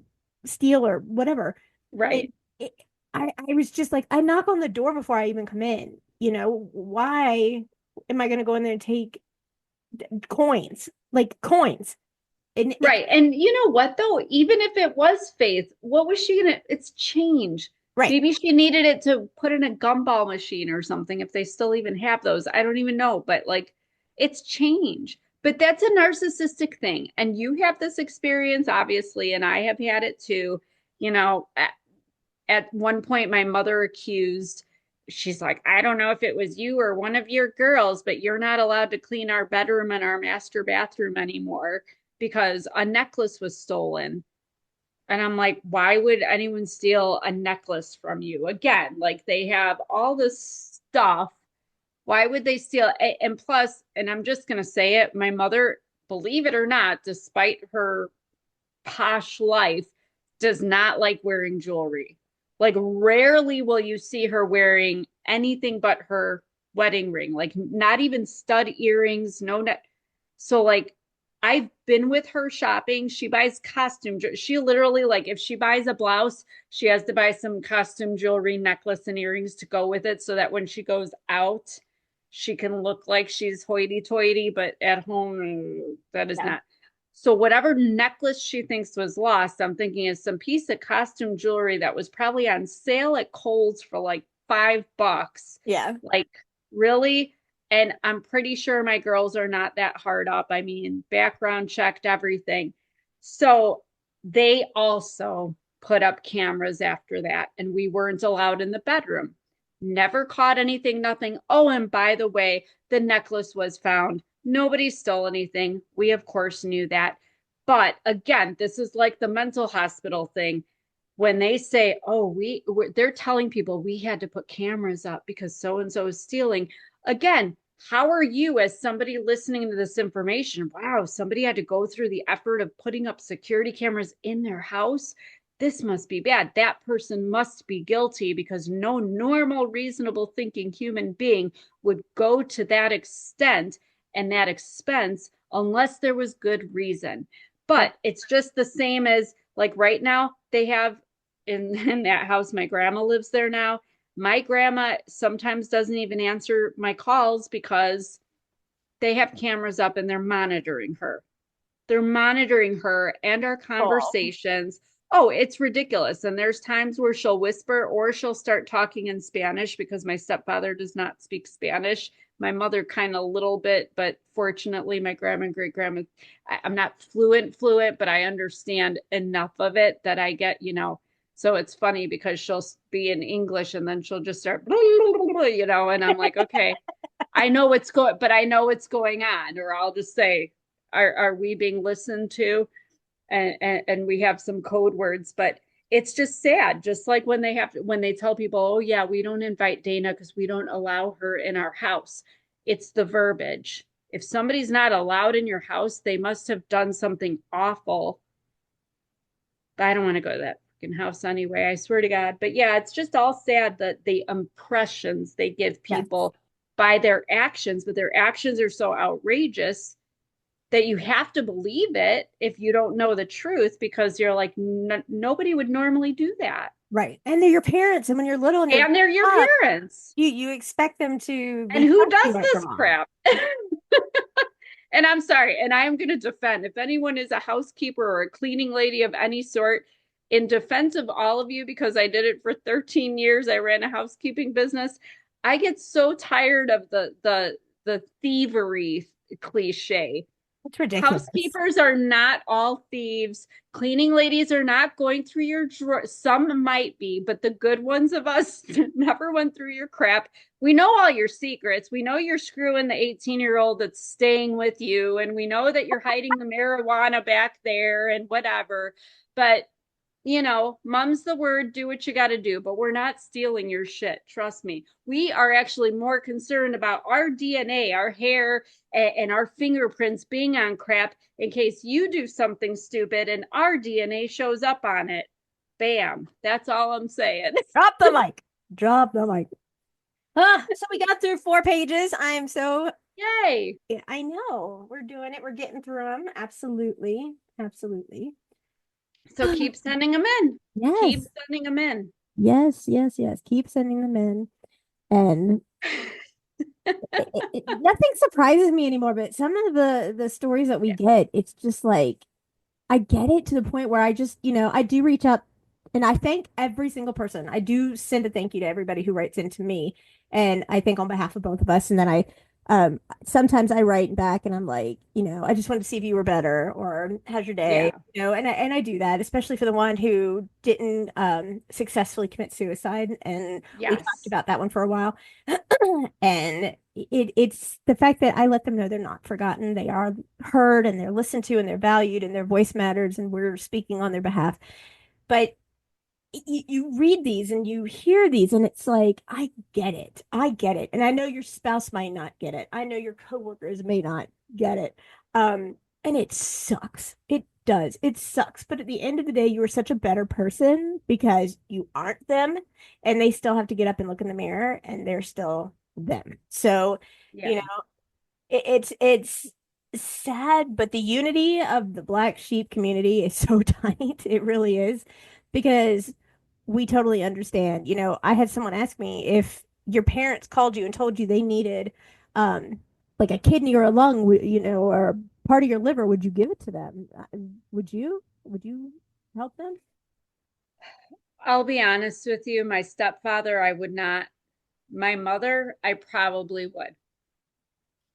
steal or whatever." It, Right. it I was just like, I knock on the door before I even come in. Why am I gonna go in there and take coins, like coins? And Right. And you know what though? Even if it was Faith, what was she gonna? It's change. right, Maybe she needed it to put in a gumball machine or something, if they still even have those. I don't even know, but like it's change. But that's a narcissistic thing. And you have this experience, obviously, and I have had it too. You know, at one point my mother accused, she's like, I don't know if it was you or one of your girls, but you're not allowed to clean our bedroom and our master bathroom anymore because a necklace was stolen. And I'm like, why would anyone steal a necklace from you? Again, like they have all this stuff. Why would they steal? And plus, and I'm just going to say it, my mother, believe it or not, despite her posh life, does not like wearing jewelry. Like, rarely will you see her wearing anything but her wedding ring, like, not even stud earrings, no net. So, like, I've been with her shopping. She buys costume. She literally, like, if she buys a blouse, she has to buy some costume jewelry, necklace, and earrings to go with it so that when she goes out, she can look like she's hoity toity, but at home, that is Yeah. not. So whatever necklace she thinks was lost, I'm thinking is some piece of costume jewelry that was probably on sale at Kohl's for like $5. Yeah. Like, really? And I'm pretty sure my girls are not that hard up. I mean, background checked everything. So they also put up cameras after that, and we weren't allowed in the bedroom. Never caught anything, nothing. Oh, and by the way, the necklace was found. Nobody stole anything. We, of course, knew that. But again, this is like the mental hospital thing. When they say, oh, they're telling people we had to put cameras up because so and so is stealing. Again, how are you, as somebody listening to this information? Wow, somebody had to go through the effort of putting up security cameras in their house. This must be bad. That person must be guilty because no normal, reasonable thinking human being would go to that extent and that expense unless there was good reason. That, But it's just the same as, like, right now they have in that house, my grandma lives there now. My grandma sometimes doesn't even answer my calls because they have cameras up and they're monitoring her. They're monitoring her and our oh, conversations. Oh, it's ridiculous. And there's times where she'll whisper or she'll start talking in Spanish because my stepfather does not speak Spanish. My mother kind of a little bit, but fortunately, my grandma and great grandma, I'm not fluent, but I understand enough of it that I get, So it's funny because she'll be in English and then she'll just start, and I'm like, okay, I know what's going, but I know what's going on. Or I'll just say, are we being listened to? And we have some code words, but it's just sad. Just like when they tell people, oh yeah, we don't invite Dana because we don't allow her in our house. It's the verbiage. If somebody's not allowed in your house, they must have done something awful. But I don't want to go to that freaking house anyway. I swear to God. But yeah, it's just all sad that the impressions they give yes. people by their actions, but their actions are so outrageous that you have to believe it if you don't know the truth because you're like, nobody would normally do that. Right. And they're your parents. And when you're little and you're And they're your up, parents. you expect them to And be who trusting does like your this mom. crap? And I'm sorry, and I'm going to defend if anyone is a housekeeper or a cleaning lady of any sort, in defense of all of you, because I did it for 13 years. I ran a housekeeping business. I get so tired of the thievery cliche. It's ridiculous. Housekeepers are not all thieves. Cleaning ladies are not going through your drawer. Some might be, but the good ones of us never went through your crap. We know all your secrets. We know you're screwing the 18-year-old that's staying with you, and we know that you're hiding the marijuana back there and whatever. But mum's the word, do what you got to do, but we're not stealing your shit. Trust me. We are actually more concerned about our DNA, our hair, and our fingerprints being on crap in case you do something stupid and our DNA shows up on it. Bam. That's all I'm saying. Drop the mic. Drop the mic. So we got through 4 pages. I'm so, Yay. yeah, I know. We're doing it. We're getting through them. Absolutely. Absolutely. So keep sending them in. Keep Yes. sending them in. Yes. Yes. Yes. Keep sending them in. And nothing surprises me anymore, but some of the stories that we Yeah. get, it's just like I get it to the point where I just, I do reach out and I thank every single person. I do send a thank you to everybody who writes into me. And I think on behalf of both of us. And then sometimes I write back and I'm like, I just wanted to see if you were better or how's your day, Yeah. and I do that, especially for the one who didn't successfully commit suicide. And we talked Yes. about that one for a while. And it's the fact that I let them know they're not forgotten. They are heard and they're listened to and they're valued and their voice matters and we're speaking on their behalf. But you read these and you hear these, and it's like, I get it. I get it. And I know your spouse might not get it. I know your coworkers may not get it. And it sucks. It does. It sucks. But at the end of the day, you are such a better person because you aren't them, and they still have to get up and look in the mirror, and they're still them. So, you Yeah. know, it's sad, but the unity of the black sheep community is so tight. It really is, because we totally understand. I had someone ask me, if your parents called you and told you they needed um like a kidney or a lung, or part of your liver, would you give it to them? Would you? Would you help them? I'll be honest with you, my stepfather, I would not. My mother, I probably would. Yeah.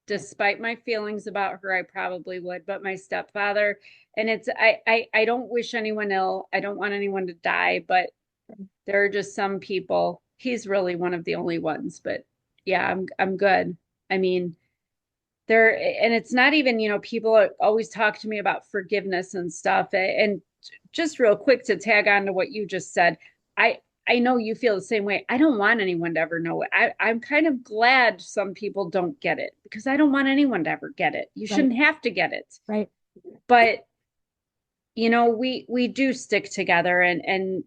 Despite my feelings about her, I probably would. But my stepfather, and I don't wish anyone ill. I don't want anyone to die, but there are just some people. He's really one of the only ones, but yeah, I'm good. I mean, there, and it's not even, people always talk to me about forgiveness and stuff. And just real quick to tag on to what you just said, I I know you feel the same way. I don't want anyone to ever know it. I'm kind of glad some people don't get it, because I don't want anyone to ever get it. You Right. shouldn't have to get it. Right. But we do stick together, and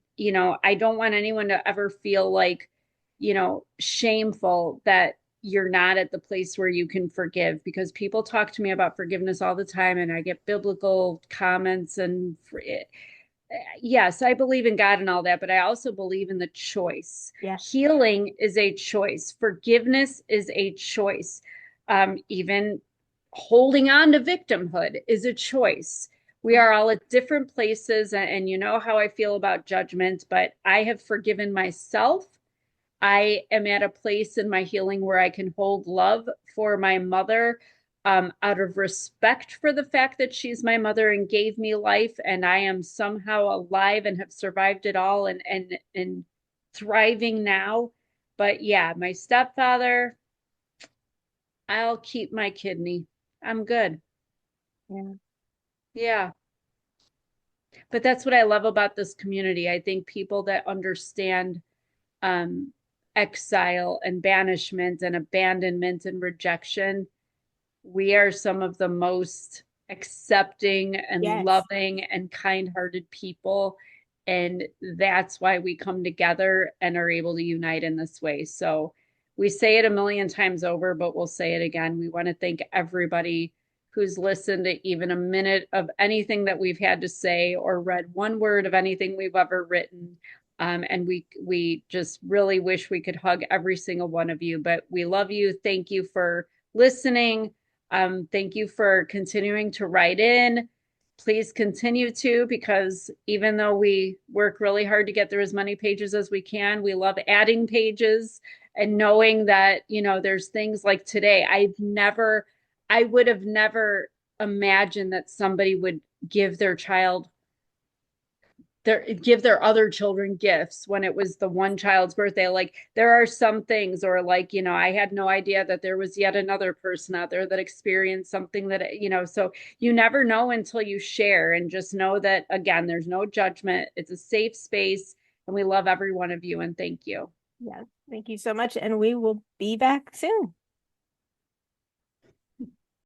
I don't want anyone to ever feel like, shameful that you're not at the place where you can forgive, because people talk to me about forgiveness all the time, and I get biblical comments, and yes, I believe in God and all that, but I also believe in the choice. Yeah. Healing is a choice. Forgiveness is a choice. Even holding on to victimhood is a choice. We are all at different places, and you know how I feel about judgment, but I have forgiven myself. I am at a place in my healing where I can hold love for my mother, out of respect for the fact that she's my mother and gave me life, and I am somehow alive and have survived it all, and thriving now. But yeah, my stepfather, I'll keep my kidney. I'm good. Yeah. Yeah. But that's what I love about this community. I think people that understand um, exile and banishment and abandonment and rejection, we are some of the most accepting and Yes. loving and kind-hearted people. And that's why we come together and are able to unite in this way. So we say it a million times over, but we'll say it again. We want to thank everybody who's listened to even a minute of anything that we've had to say, or read one word of anything we've ever written. And we just really wish we could hug every single one of you. But we love you. Thank you for listening. Thank you for continuing to write in. Please continue to, because even though we work really hard to get through as many pages as we can, we love adding pages and knowing that, there's things like today. I would have never imagined that somebody would give their child give their other children gifts when it was the one child's birthday. Like, there are some things, or like, I had no idea that there was yet another person out there that experienced something that, so you never know until you share. And just know that, again, there's no judgment. It's a safe space, and we love every one of you, and thank you. Yeah. Thank you so much, and we will be back soon.